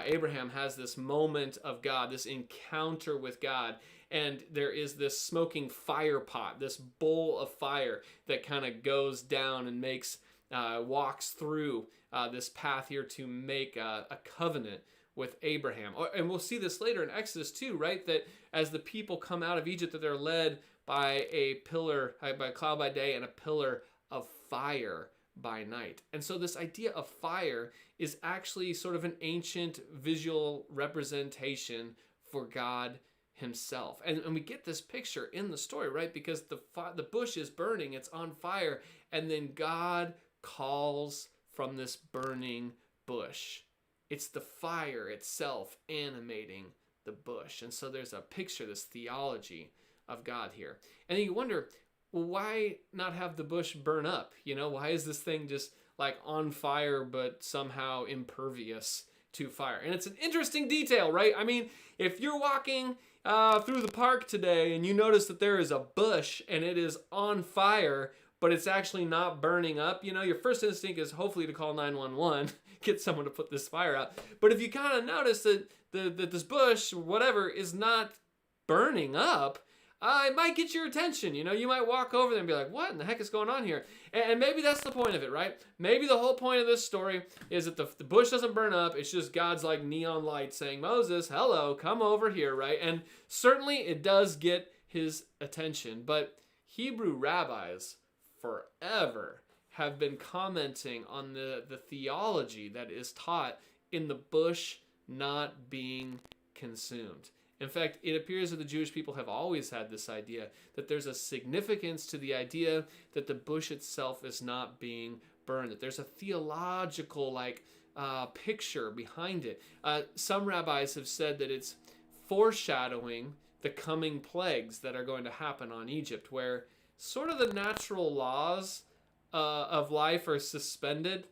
S1: Abraham has this moment of God, this encounter with God, and there is this smoking fire pot, this bowl of fire that kind of goes down and walks through this path here to make a covenant with Abraham. And we'll see this later in Exodus too, right? That as the people come out of Egypt, that they're led by a cloud by day and a pillar of fire by night. And so this idea of fire is actually sort of an ancient visual representation for God himself. And we get this picture in the story, right? Because the bush is burning, it's on fire, and then God calls from this burning bush. It's the fire itself animating the bush. And so there's a picture, this theology of God here. And then you wonder, well, why not have the bush burn up? Why is this thing just like on fire but somehow impervious to fire? And it's an interesting detail, right? I mean, if you're walking through the park today and you notice that there is a bush and it is on fire, but it's actually not burning up, your first instinct is hopefully to call 911, get someone to put this fire out. But if you kind of notice that this bush, whatever, is not burning up, it might get your attention. You might walk over there and be like, what in the heck is going on here? And maybe that's the point of it, right? Maybe the whole point of this story is that the bush doesn't burn up. It's just God's like neon light saying, Moses, hello, come over here, right? And certainly it does get his attention. But Hebrew rabbis forever have been commenting on the theology that is taught in the bush not being consumed. In fact, it appears that the Jewish people have always had this idea that there's a significance to the idea that the bush itself is not being burned, that there's a theological picture behind it. Some rabbis have said that it's foreshadowing the coming plagues that are going to happen on Egypt, where sort of the natural laws of life are suspended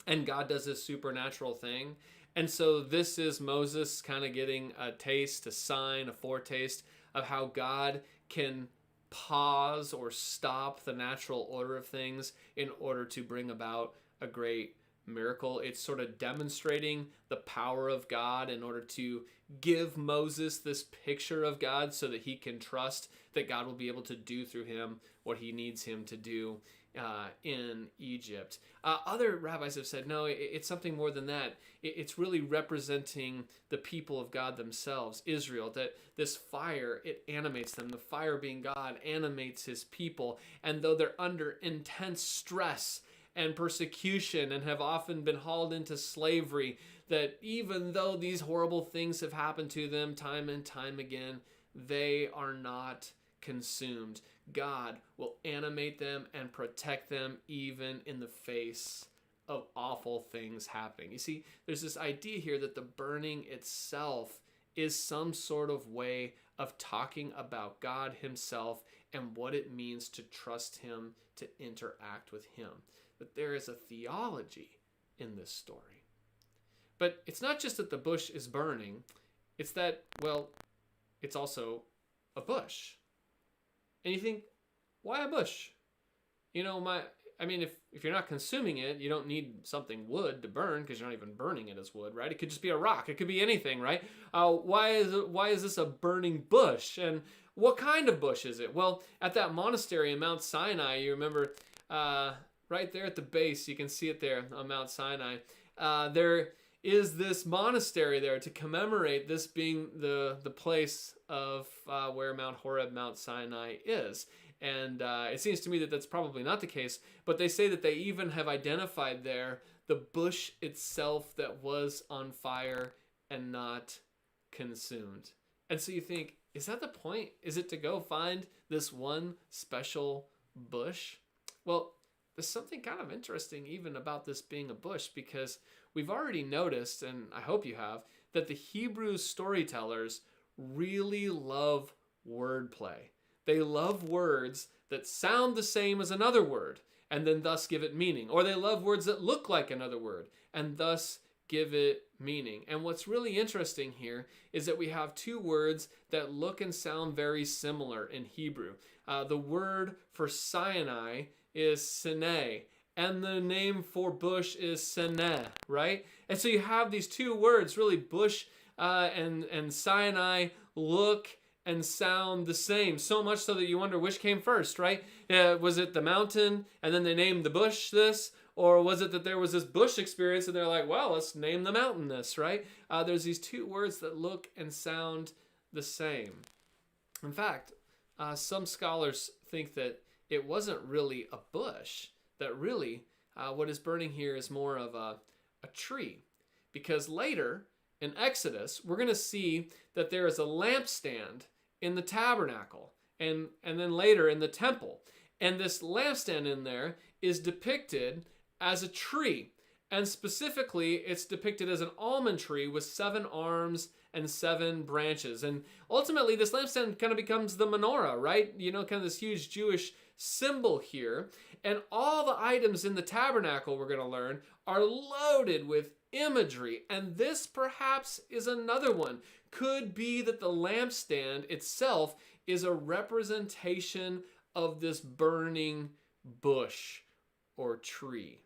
S1: and God does this supernatural thing. And so this is Moses kind of getting a taste, a sign, a foretaste of how God can pause or stop the natural order of things in order to bring about a great miracle. It's sort of demonstrating the power of God in order to give Moses this picture of God so that he can trust that God will be able to do through him what he needs him to do in Egypt. Other rabbis have said, no, it's something more than that. It's really representing the people of God themselves, Israel, that this fire, it animates them. The fire being God animates his people. And though they're under intense stress and persecution and have often been hauled into slavery, that even though these horrible things have happened to them time and time again, they are not consumed. God will animate them and protect them even in the face of awful things happening. You see, there's this idea here that the burning itself is some sort of way of talking about God himself and what it means to trust him, to interact with him. That there is a theology in this story. But it's not just that the bush is burning, it's that, well, it's also a bush. And you think, why a bush? I mean, if you're not consuming it, you don't need something wood to burn because you're not even burning it as wood, right? It could just be a rock. It could be anything, right? Why is this a burning bush? And what kind of bush is it? Well, at that monastery in Mount Sinai, you remember right there at the base, you can see it there on Mount Sinai. There is this monastery there to commemorate this being the place of where Mount Horeb, Mount Sinai is. And it seems to me that that's probably not the case, but they say that they even have identified there the bush itself that was on fire and not consumed. And so you think, is that the point? Is it to go find this one special bush? Well, there's something kind of interesting even about this being a bush, because we've already noticed, and I hope you have, that the Hebrew storytellers really love wordplay. They love words that sound the same as another word and then thus give it meaning. Or they love words that look like another word and thus give it meaning. And what's really interesting here is that we have two words that look and sound very similar in Hebrew. The word for Sinai is Sinai, and the name for bush is Seneh, right? And so you have these two words, really, bush and Sinai, look and sound the same, so much so that you wonder which came first, right? Was it the mountain and then they named the bush this? Or was it that there was this bush experience and they're like, well, let's name the mountain this, right? There's these two words that look and sound the same. In fact, some scholars think that it wasn't really a bush, that really what is burning here is more of a tree. Because later in Exodus, we're going to see that there is a lampstand in the tabernacle and then later in the temple. And this lampstand in there is depicted as a tree. And specifically, it's depicted as an almond tree with 7 arms and 7 branches. And ultimately, this lampstand kind of becomes the menorah, right? You know, kind of this huge Jewish symbol here. And all the items in the tabernacle, we're going to learn, are loaded with imagery. And this perhaps is another one. Could be that the lampstand itself is a representation of this burning bush or tree.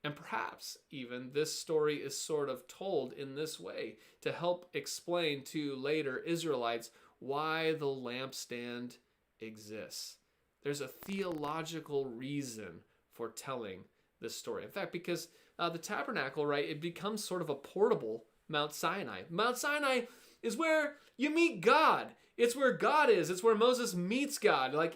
S1: And perhaps even this story is sort of told in this way to help explain to later Israelites why the lampstand exists. There's a theological reason for telling this story. In fact, because the tabernacle, right, it becomes sort of a portable Mount Sinai. Mount Sinai is where you meet God. It's where God is. It's where Moses meets God, like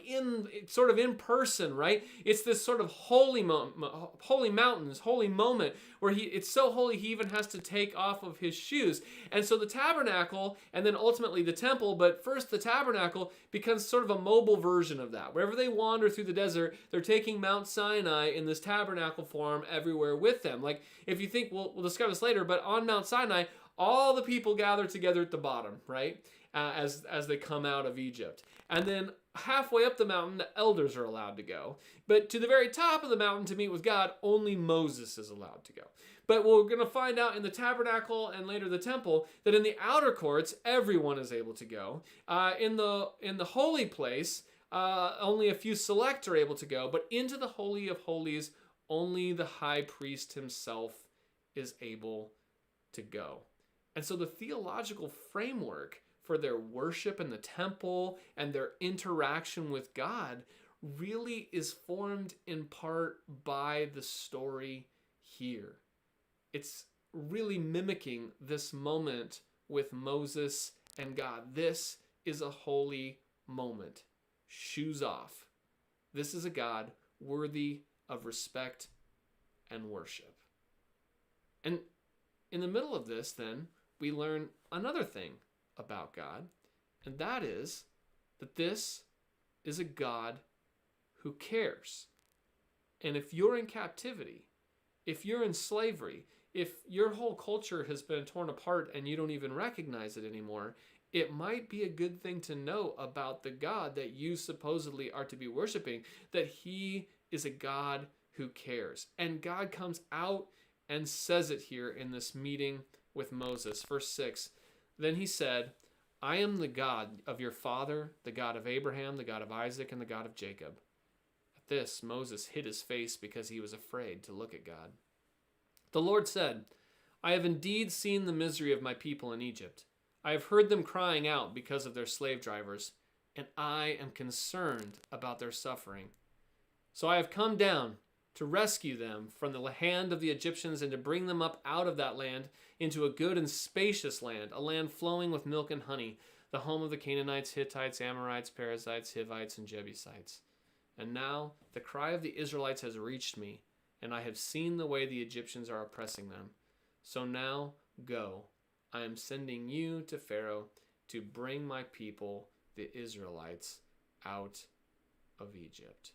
S1: sort of in person, right? It's this sort of holy mountains, holy moment where it's so holy he even has to take off of his shoes. And so the tabernacle and then ultimately the temple, but first the tabernacle becomes sort of a mobile version of that. Wherever they wander through the desert, they're taking Mount Sinai in this tabernacle form everywhere with them. Like if you think, we'll discuss this later, but on Mount Sinai, all the people gather together at the bottom, right? As they come out of Egypt. And then halfway up the mountain, the elders are allowed to go. But to the very top of the mountain to meet with God, only Moses is allowed to go. But we're going to find out in the tabernacle and later the temple that in the outer courts, everyone is able to go. In the holy place, only a few select are able to go. But into the Holy of Holies, only the high priest himself is able to go. And so the theological framework for their worship in the temple and their interaction with God really is formed in part by the story here. It's really mimicking this moment with Moses and God. This is a holy moment. Shoes off. This is a God worthy of respect and worship. And in the middle of this, then, we learn another thing about God, and that is that this is a God who cares. And if you're in captivity, if you're in slavery, if your whole culture has been torn apart and you don't even recognize it anymore, it might be a good thing to know about the God that you supposedly are to be worshiping, that he is a God who cares. And God comes out and says it here in this meeting with Moses. Verse 6, then he said, I am the God of your father, the God of Abraham, the God of Isaac, and the God of Jacob. At At this, Moses hid his face because he was afraid to look at God. The Lord said, I have indeed seen the misery of my people in Egypt. I have heard them crying out because of their slave drivers, and I am concerned about their suffering. So I have come down to rescue them from the hand of the Egyptians and to bring them up out of that land into a good and spacious land, a land flowing with milk and honey, the home of the Canaanites, Hittites, Amorites, Perizzites, Hivites, and Jebusites. And now the cry of the Israelites has reached me, and I have seen the way the Egyptians are oppressing them. So now go. I am sending you to Pharaoh to bring my people, the Israelites, out of Egypt.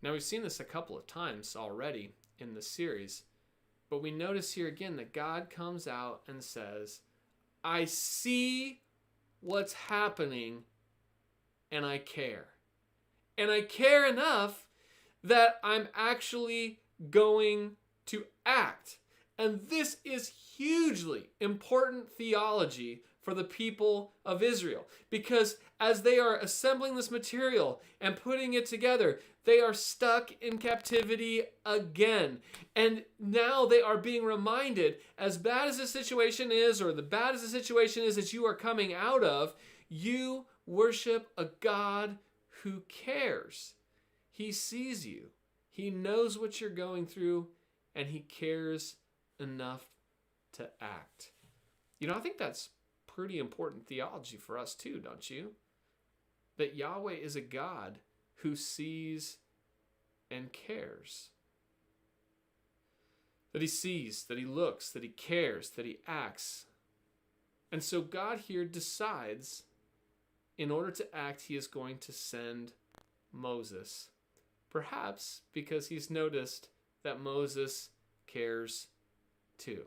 S1: Now we've seen this a couple of times already in the series, but we notice here again that God comes out and says, I see what's happening and I care. And I care enough that I'm actually going to act. And this is hugely important theology for the people of Israel, because as they are assembling this material and putting it together, they are stuck in captivity again. And now they are being reminded, as bad as the situation is, or the bad as the situation is that you are coming out of, you worship a God who cares. He sees you. He knows what you're going through, and he cares enough to act. You know, I think that's pretty important theology for us too, don't you? That Yahweh is a God who sees and cares. That he sees, that he looks, that he cares, that he acts. And so God here decides, in order to act, he is going to send Moses. Perhaps because he's noticed that Moses cares too.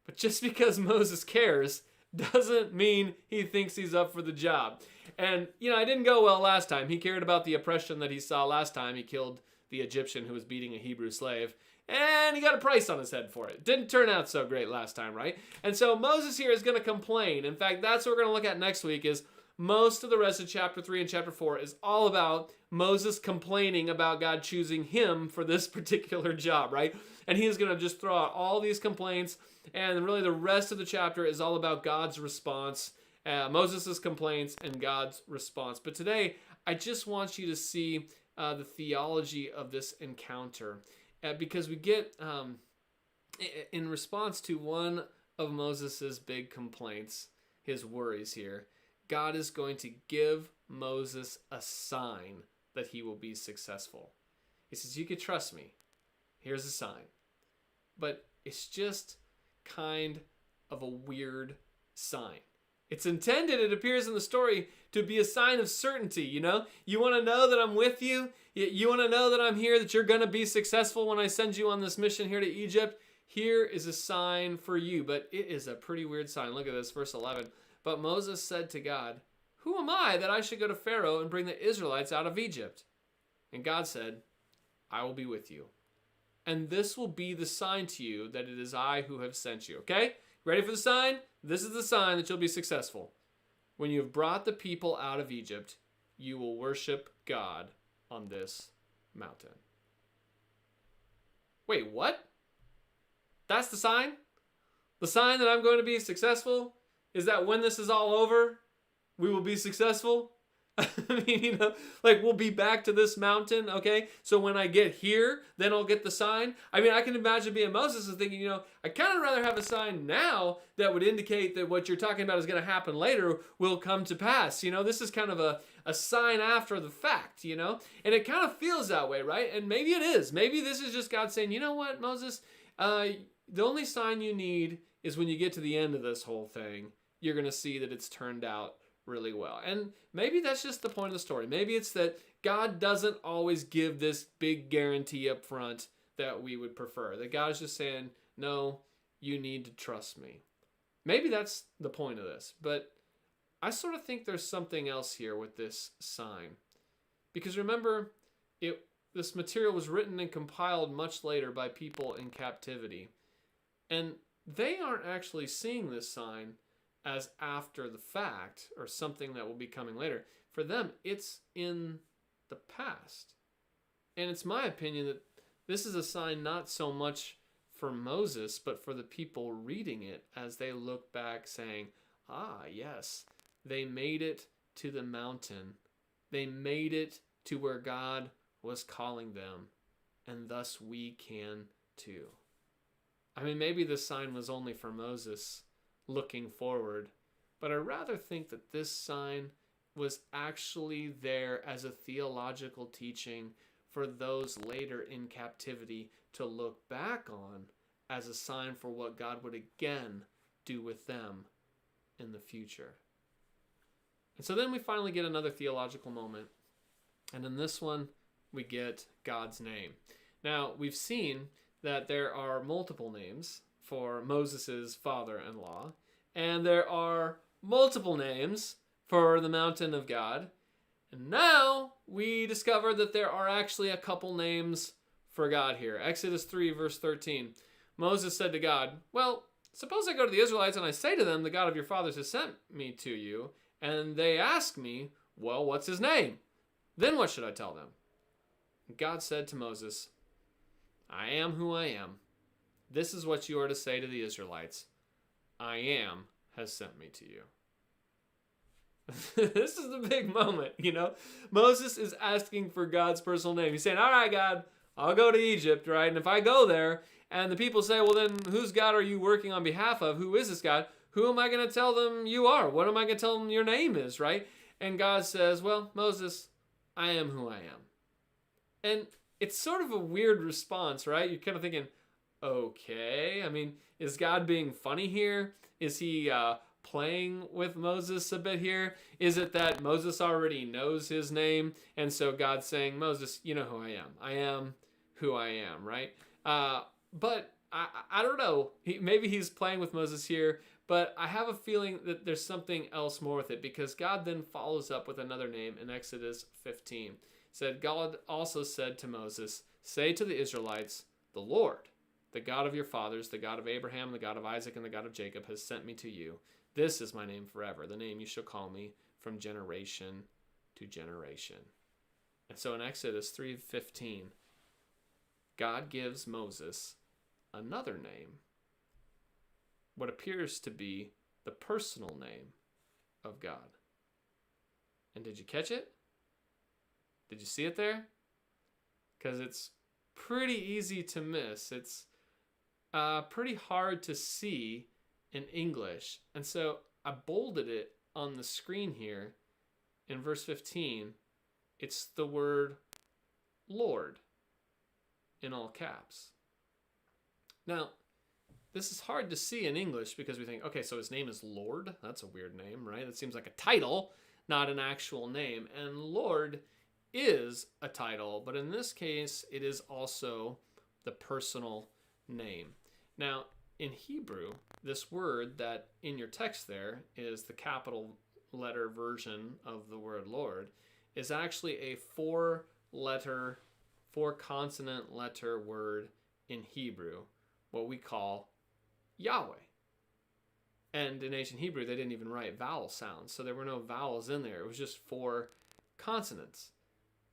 S1: But just because Moses cares doesn't mean he thinks he's up for the job. And, you know, it didn't go well last time. He cared about the oppression that he saw last time. He killed the Egyptian who was beating a Hebrew slave, and he got a price on his head for it. Didn't turn out so great last time, right? And so Moses here is going to complain. In fact, that's what we're going to look at next week. Is most of the rest of chapter 3 and chapter 4 is all about Moses complaining about God choosing him for this particular job, right? And he is going to just throw out all these complaints, and really the rest of the chapter is all about God's response, Moses' complaints and God's response. But today, I just want you to see the theology of this encounter, because we get, in response to one of Moses' big complaints, his worries here, God is going to give Moses a sign that he will be successful. He says, you can trust me. Here's a sign. But it's just kind of a weird sign. It's intended, it appears in the story, to be a sign of certainty, you know? You want to know that I'm with you? You want to know that I'm here, that you're going to be successful when I send you on this mission here to Egypt? Here is a sign for you. But it is a pretty weird sign. Look at this, verse 11. But Moses said to God, who am I that I should go to Pharaoh and bring the Israelites out of Egypt? And God said, I will be with you. And this will be the sign to you that it is I who have sent you. Okay? Ready for the sign? This is the sign that you'll be successful. When you have brought the people out of Egypt, you will worship God on this mountain. Wait, what? That's the sign? The sign that I'm going to be successful is that when this is all over, we will be successful? I mean, you know, like we'll be back to this mountain, okay? So when I get here, then I'll get the sign. I mean, I can imagine being Moses and thinking, you know, I kind of rather have a sign now that would indicate that what you're talking about is going to happen later will come to pass. You know, this is kind of a sign after the fact, you know? And it kind of feels that way, right? And maybe it is. Maybe this is just God saying, you know what, Moses, the only sign you need is when you get to the end of this whole thing, you're going to see that it's turned out really well. And maybe that's just the point of the story. Maybe it's that God doesn't always give this big guarantee up front that we would prefer. That God's just saying, no, you need to trust me. Maybe that's the point of this. But I sort of think there's something else here with this sign. Because remember, this material was written and compiled much later by people in captivity. And they aren't actually seeing this sign as after the fact or something that will be coming later. For them, it's in the past. And it's my opinion that this is a sign not so much for Moses, but for the people reading it as they look back saying, ah, yes, they made it to the mountain. They made it to where God was calling them, and thus we can too. I mean, maybe this sign was only for Moses looking forward, but I rather think that this sign was actually there as a theological teaching for those later in captivity to look back on as a sign for what God would again do with them in the future. And so then we finally get another theological moment. And in this one, we get God's name. Now, we've seen that there are multiple names for Moses' father-in-law, and there are multiple names for the mountain of God. And now we discover that there are actually a couple names for God here. Exodus 3, verse 13. Moses said to God, well, suppose I go to the Israelites and I say to them, the God of your fathers has sent me to you, and they ask me, well, what's his name? Then what should I tell them? God said to Moses, I am who I am. This is what you are to say to the Israelites. I am has sent me to you. This is the big moment, you know. Moses is asking for God's personal name. He's saying, all right, God, I'll go to Egypt, right? And if I go there and the people say, well, then whose God are you working on behalf of? Who is this God? Who am I going to tell them you are? What am I going to tell them your name is, right? And God says, well, Moses, I am who I am. And it's sort of a weird response, right? You're kind of thinking, okay, I mean, is God being funny here? Is he playing with Moses a bit here? Is it that Moses already knows his name, and so God's saying, Moses, you know who I am. I am who I am, right? But I don't know. Maybe he's playing with Moses here, but I have a feeling that there's something else more with it, because God then follows up with another name in Exodus 15. Said, God also said to Moses, say to the Israelites, the Lord, the God of your fathers, the God of Abraham, the God of Isaac, and the God of Jacob has sent me to you. This is my name forever, the name you shall call me from generation to generation. And so in Exodus 3:15, God gives Moses another name, what appears to be the personal name of God. And did you catch it? Did you see it there? Because it's pretty easy to miss. It's pretty hard to see in English. And so I bolded it on the screen here in verse 15. It's the word Lord in all caps. Now, this is hard to see in English because we think, okay, so his name is Lord. That's a weird name, right? That seems like a title, not an actual name. And Lord is a title, but in this case, it is also the personal name. Now, in Hebrew, this word that in your text there is the capital letter version of the word Lord is actually a four consonant letter word in Hebrew, what we call Yahweh. And in ancient Hebrew, they didn't even write vowel sounds, so there were no vowels in there. It was just four consonants.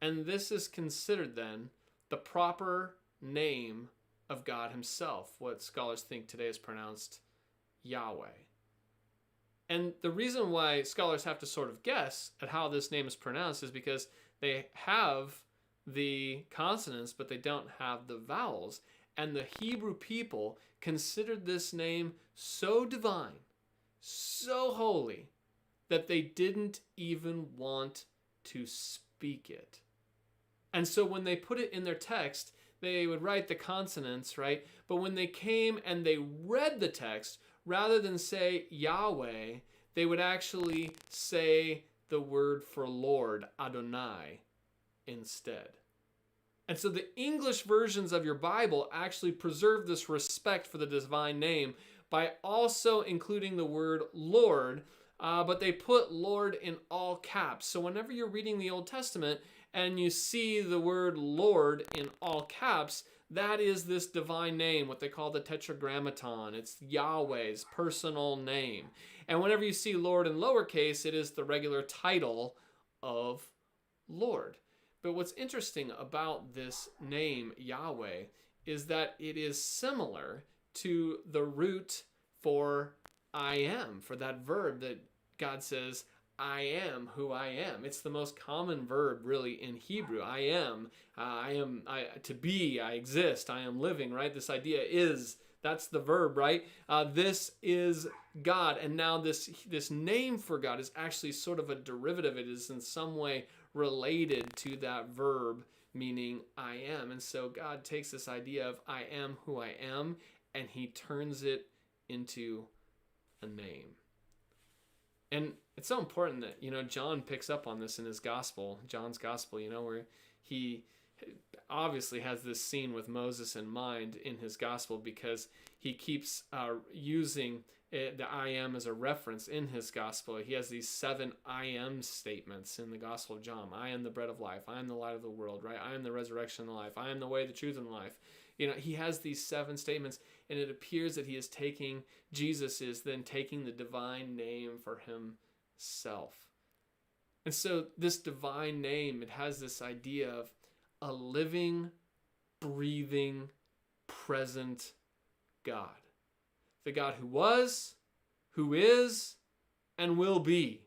S1: And this is considered then the proper name of God himself, what scholars think today is pronounced Yahweh. And the reason why scholars have to sort of guess at how this name is pronounced is because they have the consonants, but they don't have the vowels. And the Hebrew people considered this name so divine, so holy, that they didn't even want to speak it. And so when they put it in their text, they would write the consonants, right? But when they came and they read the text, rather than say Yahweh, they would actually say the word for Lord, Adonai, instead. And so the English versions of your Bible actually preserve this respect for the divine name by also including the word Lord, but they put Lord in all caps. So whenever you're reading the Old Testament and you see the word Lord in all caps, that is this divine name, what they call the Tetragrammaton. It's Yahweh's personal name. And whenever you see Lord in lowercase, it is the regular title of Lord. But what's interesting about this name, Yahweh, is that it is similar to the root for I am, for that verb that God says, I am who I am. It's the most common verb really in Hebrew. I am, to be, I exist, I am living, right? This idea is, that's the verb, right? This is God. And now this name for God is actually sort of a derivative. It is in some way related to that verb, meaning I am. And so God takes this idea of I am who I am, and he turns it into a name. And it's so important that, John picks up on this in his gospel, John's gospel, where he obviously has this scene with Moses in mind in his gospel, because he keeps using the I am as a reference in his gospel. He has these 7 I am statements in the gospel of John. I am the bread of life. I am the light of the world, right? I am the resurrection and the life. I am the way, the truth, and the life. He has these 7 statements, and it appears that Jesus is then taking the divine name for himself. And so this divine name, it has this idea of a living, breathing, present God. The God who was, who is, and will be.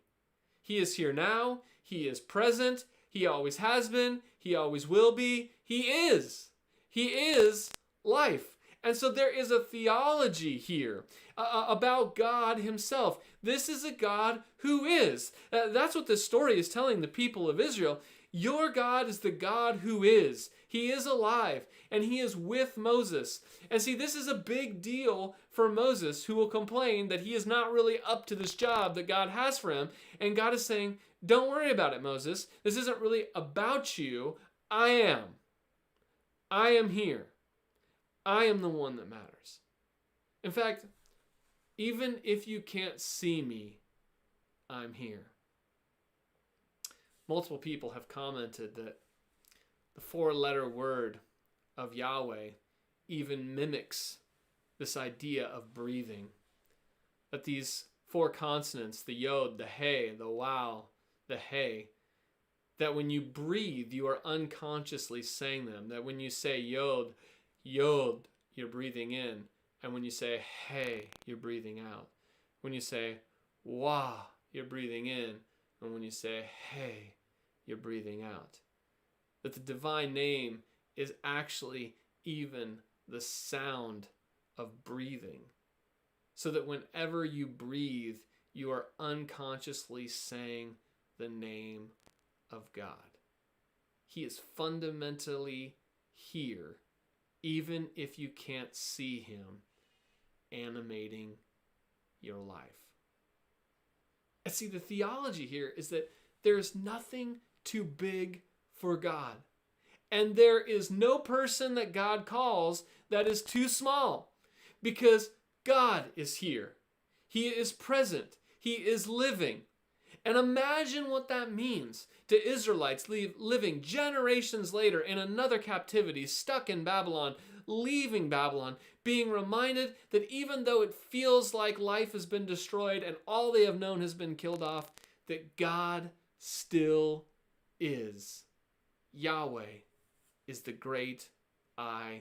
S1: He is here now. He is present. He always has been. He always will be. He is. He is life. And so there is a theology here about God himself. This is a God who is. That's what this story is telling the people of Israel. Your God is the God who is. He is alive, and he is with Moses. And see, this is a big deal for Moses, who will complain that he is not really up to this job that God has for him. And God is saying, don't worry about it, Moses. This isn't really about you. I am. I am here. I am the one that matters. In fact, even if you can't see me, I'm here. Multiple people have commented that the 4-letter word of Yahweh even mimics this idea of breathing. That these 4 consonants, the yod, the hey, the wow, the hey, that when you breathe, you are unconsciously saying them. That when you say yod, yod, you're breathing in. And when you say hey, you're breathing out. When you say wah, you're breathing in. And when you say hey, you're breathing out. That the divine name is actually even the sound of breathing. So that whenever you breathe, you are unconsciously saying the name of God. He is fundamentally here, even if you can't see him animating your life. And see, the theology here is that there is nothing too big for God. And there is no person that God calls that is too small, because God is here. He is present. He is living. And imagine what that means to Israelites living generations later in another captivity, stuck in Babylon, leaving Babylon, being reminded that even though it feels like life has been destroyed and all they have known has been killed off, that God still is. Yahweh is the great I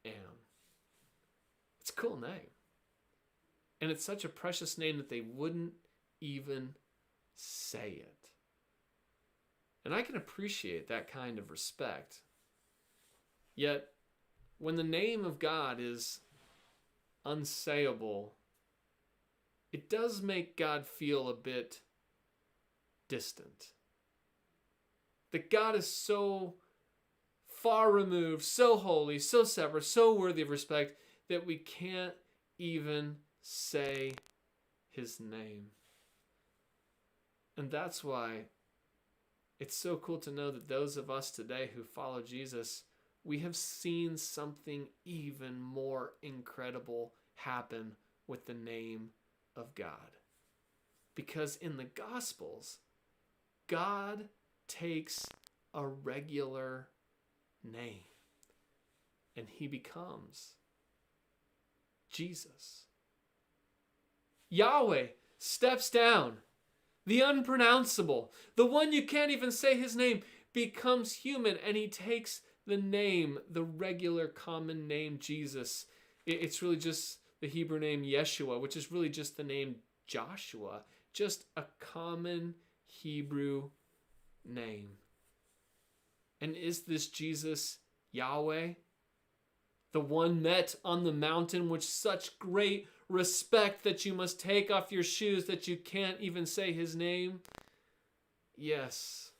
S1: am. It's a cool name. And it's such a precious name that they wouldn't even say it. And I can appreciate that kind of respect. Yet, when the name of God is unsayable, it does make God feel a bit distant. That God is so far removed, so holy, so separate, so worthy of respect that we can't even say his name. And that's why it's so cool to know that those of us today who follow Jesus, we have seen something even more incredible happen with the name of God. Because in the Gospels, God takes a regular name and he becomes Jesus. Yahweh steps down, the unpronounceable, the one you can't even say his name, becomes human, and he takes the name, the regular common name Jesus. It's really just the Hebrew name Yeshua, which is really just the name Joshua, just a common Hebrew name. And is this Jesus Yahweh? The one met on the mountain with such great respect that you must take off your shoes, that you can't even say his name? Yes.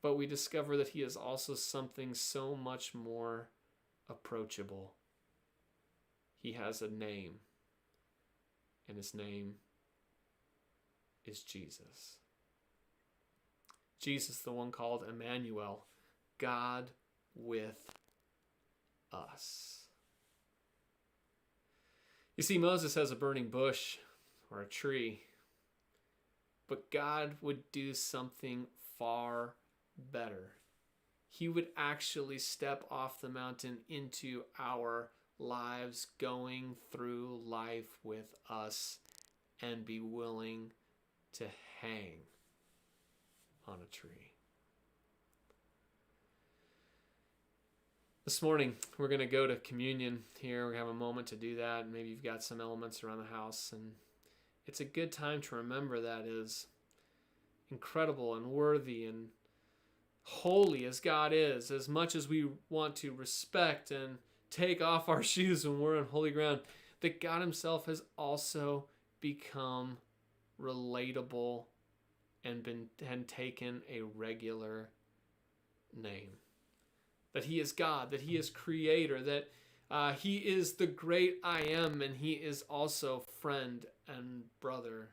S1: But we discover that he is also something so much more approachable. He has a name, and his name is Jesus. Jesus, the one called Emmanuel, God with us. You see, Moses has a burning bush or a tree, but God would do something far better. He would actually step off the mountain into our lives, going through life with us, and be willing to hang on a tree. This morning, we're going to go to communion here. We're going to have a moment to do that. Maybe you've got some elements around the house, and it's a good time to remember that is incredible and worthy and holy as God is, as much as we want to respect and take off our shoes when we're on holy ground, that God himself has also become relatable and taken a regular name. That he is God, that he is creator, that he is the great I am, and he is also friend and brother.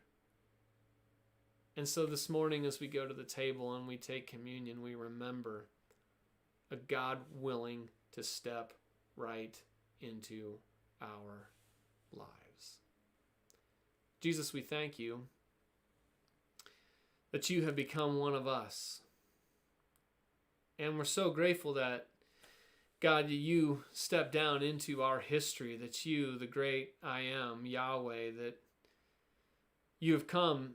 S1: And so this morning, as we go to the table and we take communion, we remember a God willing to step right into our lives. Jesus, we thank you that you have become one of us. And we're so grateful that, God, you stepped down into our history, that you, the great I am, Yahweh, that you have come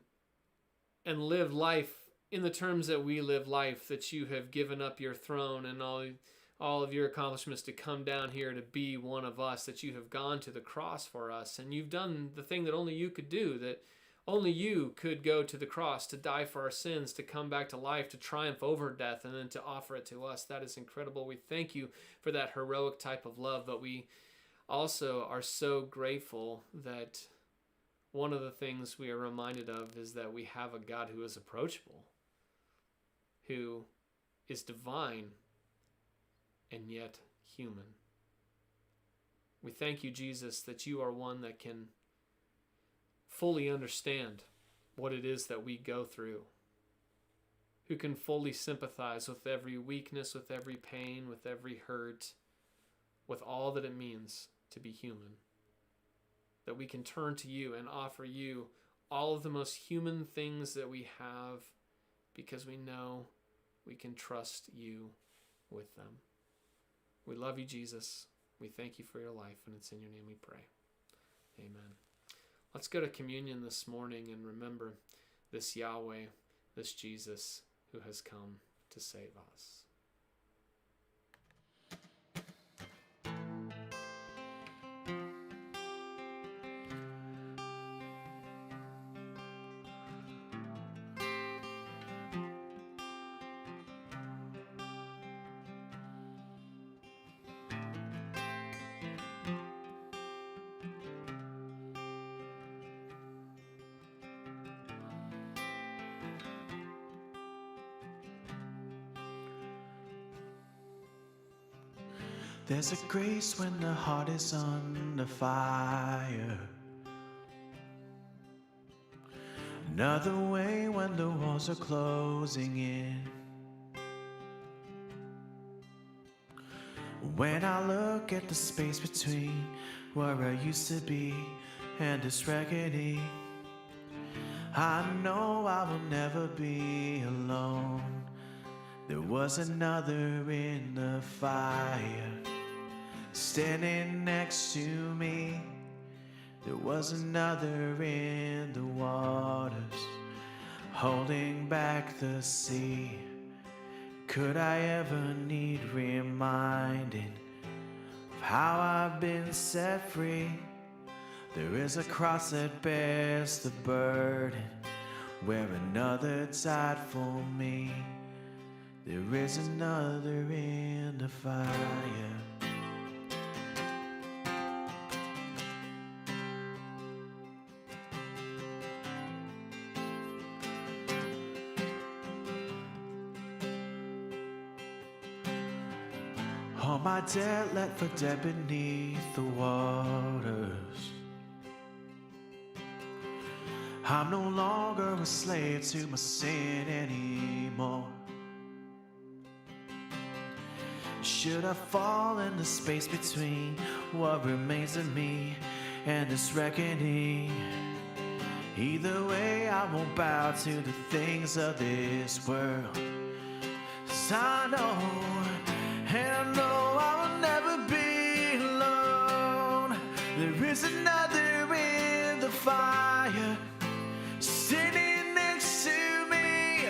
S1: and lived life in the terms that we live life, that you have given up your throne and all of your accomplishments to come down here to be one of us, that you have gone to the cross for us, and you've done the thing that only you could do, that only you could go to the cross to die for our sins, to come back to life, to triumph over death, and then to offer it to us. That is incredible. We thank you for that heroic type of love, but we also are so grateful that one of the things we are reminded of is that we have a God who is approachable, who is divine, and yet human. We thank you, Jesus, that you are one that can fully understand what it is that we go through, who can fully sympathize with every weakness, with every pain, with every hurt, with all that it means to be human. That we can turn to you and offer you all of the most human things that we have, because we know we can trust you with them. We love you, Jesus. We thank you for your life, and it's in your name we pray. Amen. Let's go to communion this morning and remember this Yahweh, this Jesus who has come to save us.
S2: There's a grace when the heart is under fire. Another way when the walls are closing in. When I look at the space between where I used to be and this reckoning, I know I will never be alone. There was another in the fire, standing next to me. There was another in the waters, holding back the sea. Could I ever need reminding of how I've been set free? There is a cross that bears the burden, where another died for me. There is another in the fire. All my debt left for dead beneath the waters. I'm no longer a slave to my sin anymore. Should I fall in the space between what remains of me and this reckoning? Either way, I won't bow to the things of this world. 'Cause I know, and I know I will never be alone. There is another in the fire, sitting next to me.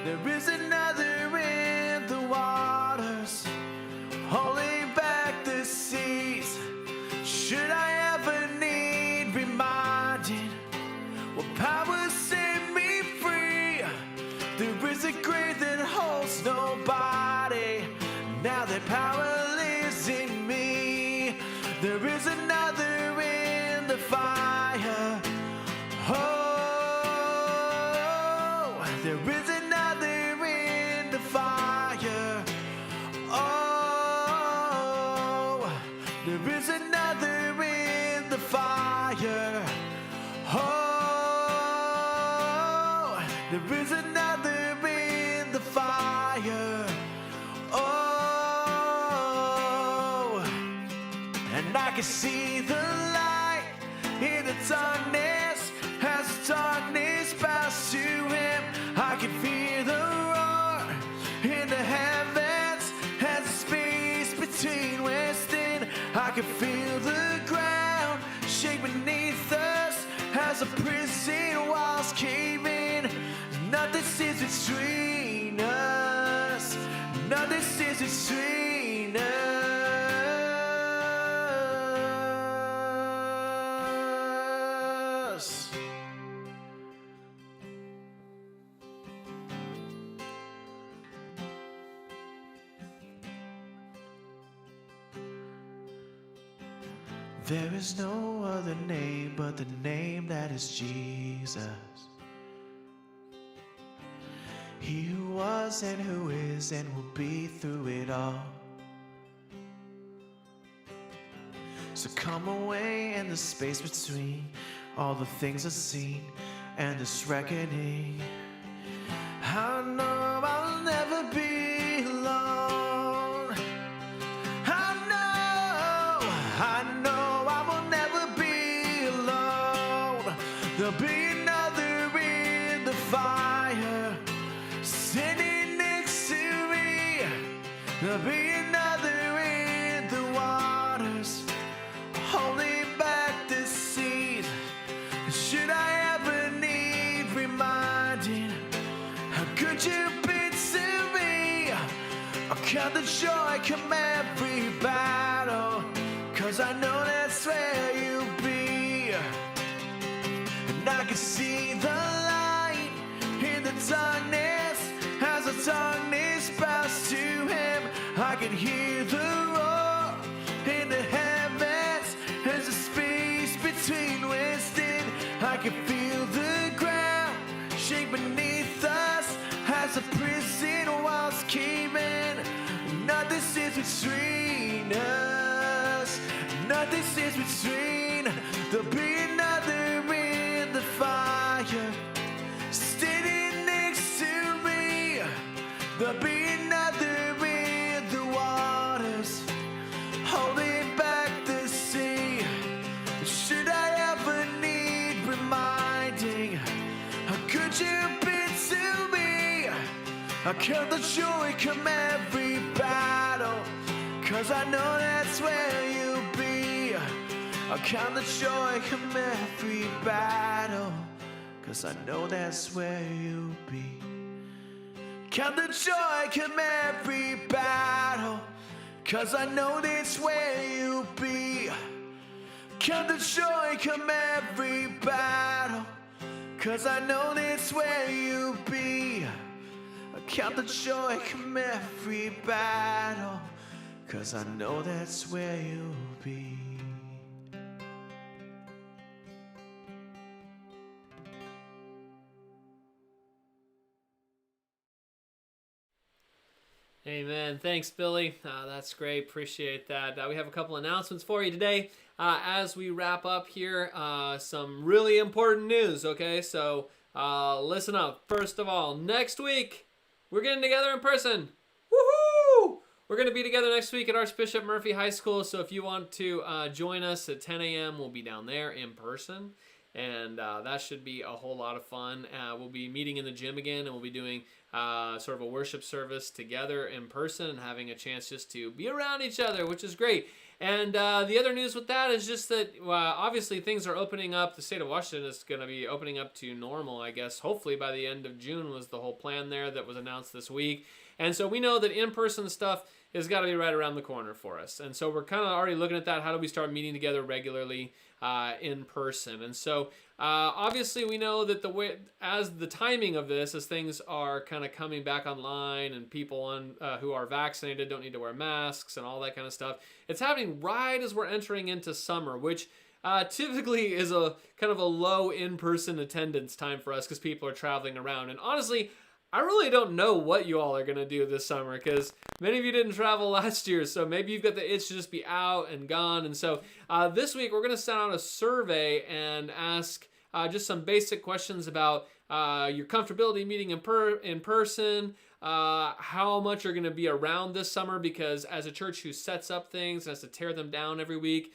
S2: There is another in the waters, holding back the seas. Should I ever need reminding what power set me free? There is a grave that holds nobody. Now that power lives in me. There is another in the fire. Oh, there is another in the fire. Oh, there is another in the fire. Oh, there is another in the fire. Oh, and I can see the light in the darkness as the darkness bows to him. I can feel the roar in the heavens as the space between western. I can feel the ground shake beneath us as the prison walls cave in. Nothing sits between us. Nothing sits between us. There is no other name but the name that is Jesus. He who was and who is and will be through it all. So come away in the space between all the things I've seen and this reckoning. I know I'll never be alone. I know I will never be alone. There'll be another in the fire, sitting next to me. There'll be another in the waters, holding back the seas. Should I ever need reminding, how good you've been to me? I'll count the joy come every battle, 'cause I know that's where you'll be. And I can see the light in the darkness as the darkness bows to him. I can hear the roar in the heavens as the space between western. I can feel the ground shake beneath us as the prison walls cave in. Nothing sits between us. Nothing sits between. There'll be another in the fire, standing next to me. There'll be another in the waters, holding back the sea. Should I ever need reminding, how good you've been to me? I count the joy come every battle, 'cause I know that's where you'll be. I count the joy come every battle, 'cause I know that's where you'll be. Count the joy, come every battle, 'cause I know that's where you'll be. Count the joy, come every battle, 'cause I know that's where you'll be. Count the joy, come every battle, 'cause I know that's where you'll be.
S1: Amen. Thanks, Billy. That's great. Appreciate that. We have a couple announcements for you today. As we wrap up here, some really important news, okay? So listen up. First of all, next week, we're getting together in person. Woohoo! We're going to be together next week at Archbishop Murphy High School. So if you want to join us at 10 a.m., we'll be down there in person. And that should be a whole lot of fun. We'll be meeting in the gym again, and we'll be doing sort of a worship service together in person and having a chance just to be around each other, which is great. And the other news with that is just that obviously things are opening up. The state of Washington is going to be opening up to normal, I guess. Hopefully by the end of June was the whole plan there that was announced this week. And so we know that in-person stuff has got to be right around the corner for us. And so we're kind of already looking at that. How do we start meeting together regularly in person? And so obviously we know that as the timing of this, as things are kind of coming back online and people who are vaccinated don't need to wear masks and all that kind of stuff, it's happening right as we're entering into summer, which typically is a kind of a low in-person attendance time for us because people are traveling around. And honestly, I really don't know what you all are going to do this summer because many of you didn't travel last year, so maybe you've got the itch to just be out and gone. And so this week we're going to send out a survey and ask just some basic questions about your comfortability meeting in person, how much you're going to be around this summer, because as a church who sets up things and has to tear them down every week,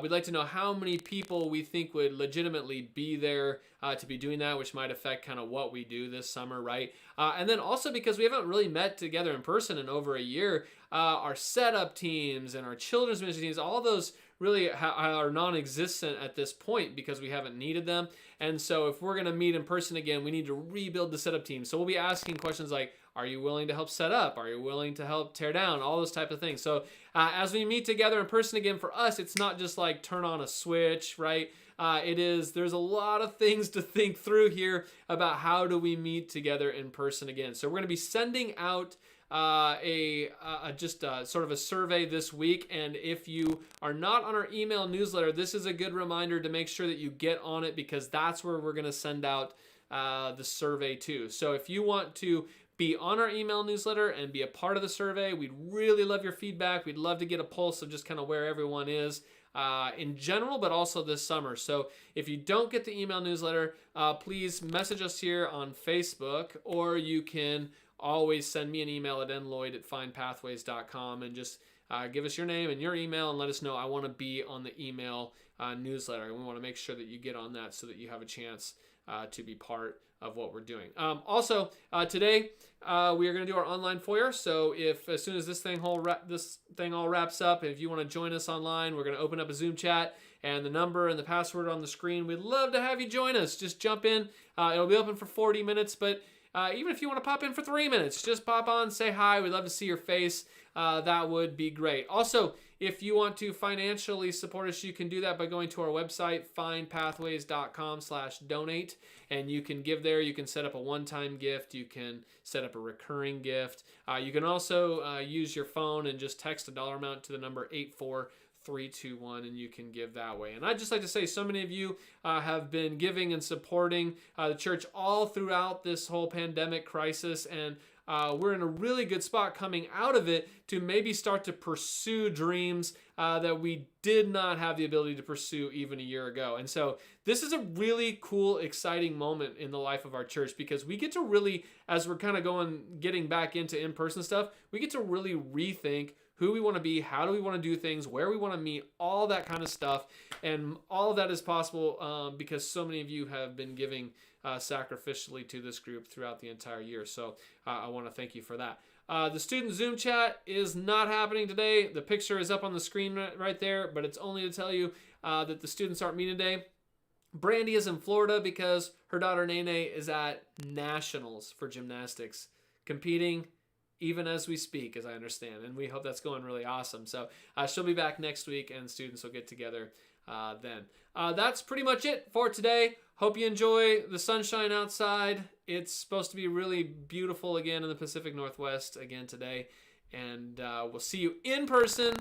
S1: we'd like to know how many people we think would legitimately be there to be doing that, which might affect kind of what we do this summer, right? And then also because we haven't really met together in person in over a year, our setup teams and our children's ministry teams, all those really are non-existent at this point because we haven't needed them. And so if we're going to meet in person again, we need to rebuild the setup team. So we'll be asking questions like, are you willing to help set up? Are you willing to help tear down? All those type of things. So as we meet together in person again, for us, it's not just like turn on a switch, right? There's a lot of things to think through here about how do we meet together in person again. So we're going to be sending out sort of a survey this week, and if you are not on our email newsletter, this is a good reminder to make sure that you get on it, because that's where we're going to send out the survey too. So if you want to be on our email newsletter and be a part of the survey, we'd really love your feedback. We'd love to get a pulse of just kind of where everyone is in general, but also this summer. So if you don't get the email newsletter, please message us here on Facebook, or you can always send me an email at nloyd@findpathways.com and just give us your name and your email and let us know I want to be on the email newsletter. And we want to make sure that you get on that so that you have a chance to be part of what we're doing. Also, today we are going to do our online foyer. So if as soon as this thing all wraps up, if you want to join us online, we're going to open up a Zoom chat, and the number and the password on the screen. We'd love to have you join us. Just jump in. It'll be open for 40 minutes, but even if you want to pop in for 3 minutes, just pop on, say hi. We'd love to see your face. That would be great. Also, if you want to financially support us, you can do that by going to our website, findpathways.com/donate, and you can give there. You can set up a one-time gift. You can set up a recurring gift. You can also use your phone and just text a dollar amount to the number 84321, and you can give that way. And I'd just like to say, so many of you have been giving and supporting the church all throughout this whole pandemic crisis, and we're in a really good spot coming out of it to maybe start to pursue dreams that we did not have the ability to pursue even a year ago. And so this is a really cool, exciting moment in the life of our church, because we get to really, as we're kind of getting back into in-person stuff, we get to really rethink who we want to be, how do we want to do things, where we want to meet, all that kind of stuff. And all of that is possible because so many of you have been giving sacrificially to this group throughout the entire year. So I want to thank you for that. The student Zoom chat is not happening today. The picture is up on the screen right there, but it's only to tell you that the students aren't meeting today. Brandy is in Florida because her daughter Nene is at nationals for gymnastics. competing even as we speak, as I understand. And we hope that's going really awesome. So she'll be back next week, and students will get together then. That's pretty much it for today. Hope you enjoy the sunshine outside. It's supposed to be really beautiful again in the Pacific Northwest again today. And we'll see you in person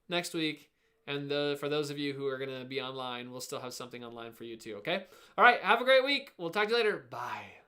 S1: next week. And for those of you who are going to be online, we'll still have something online for you too, okay? All right, have a great week. We'll talk to you later. Bye.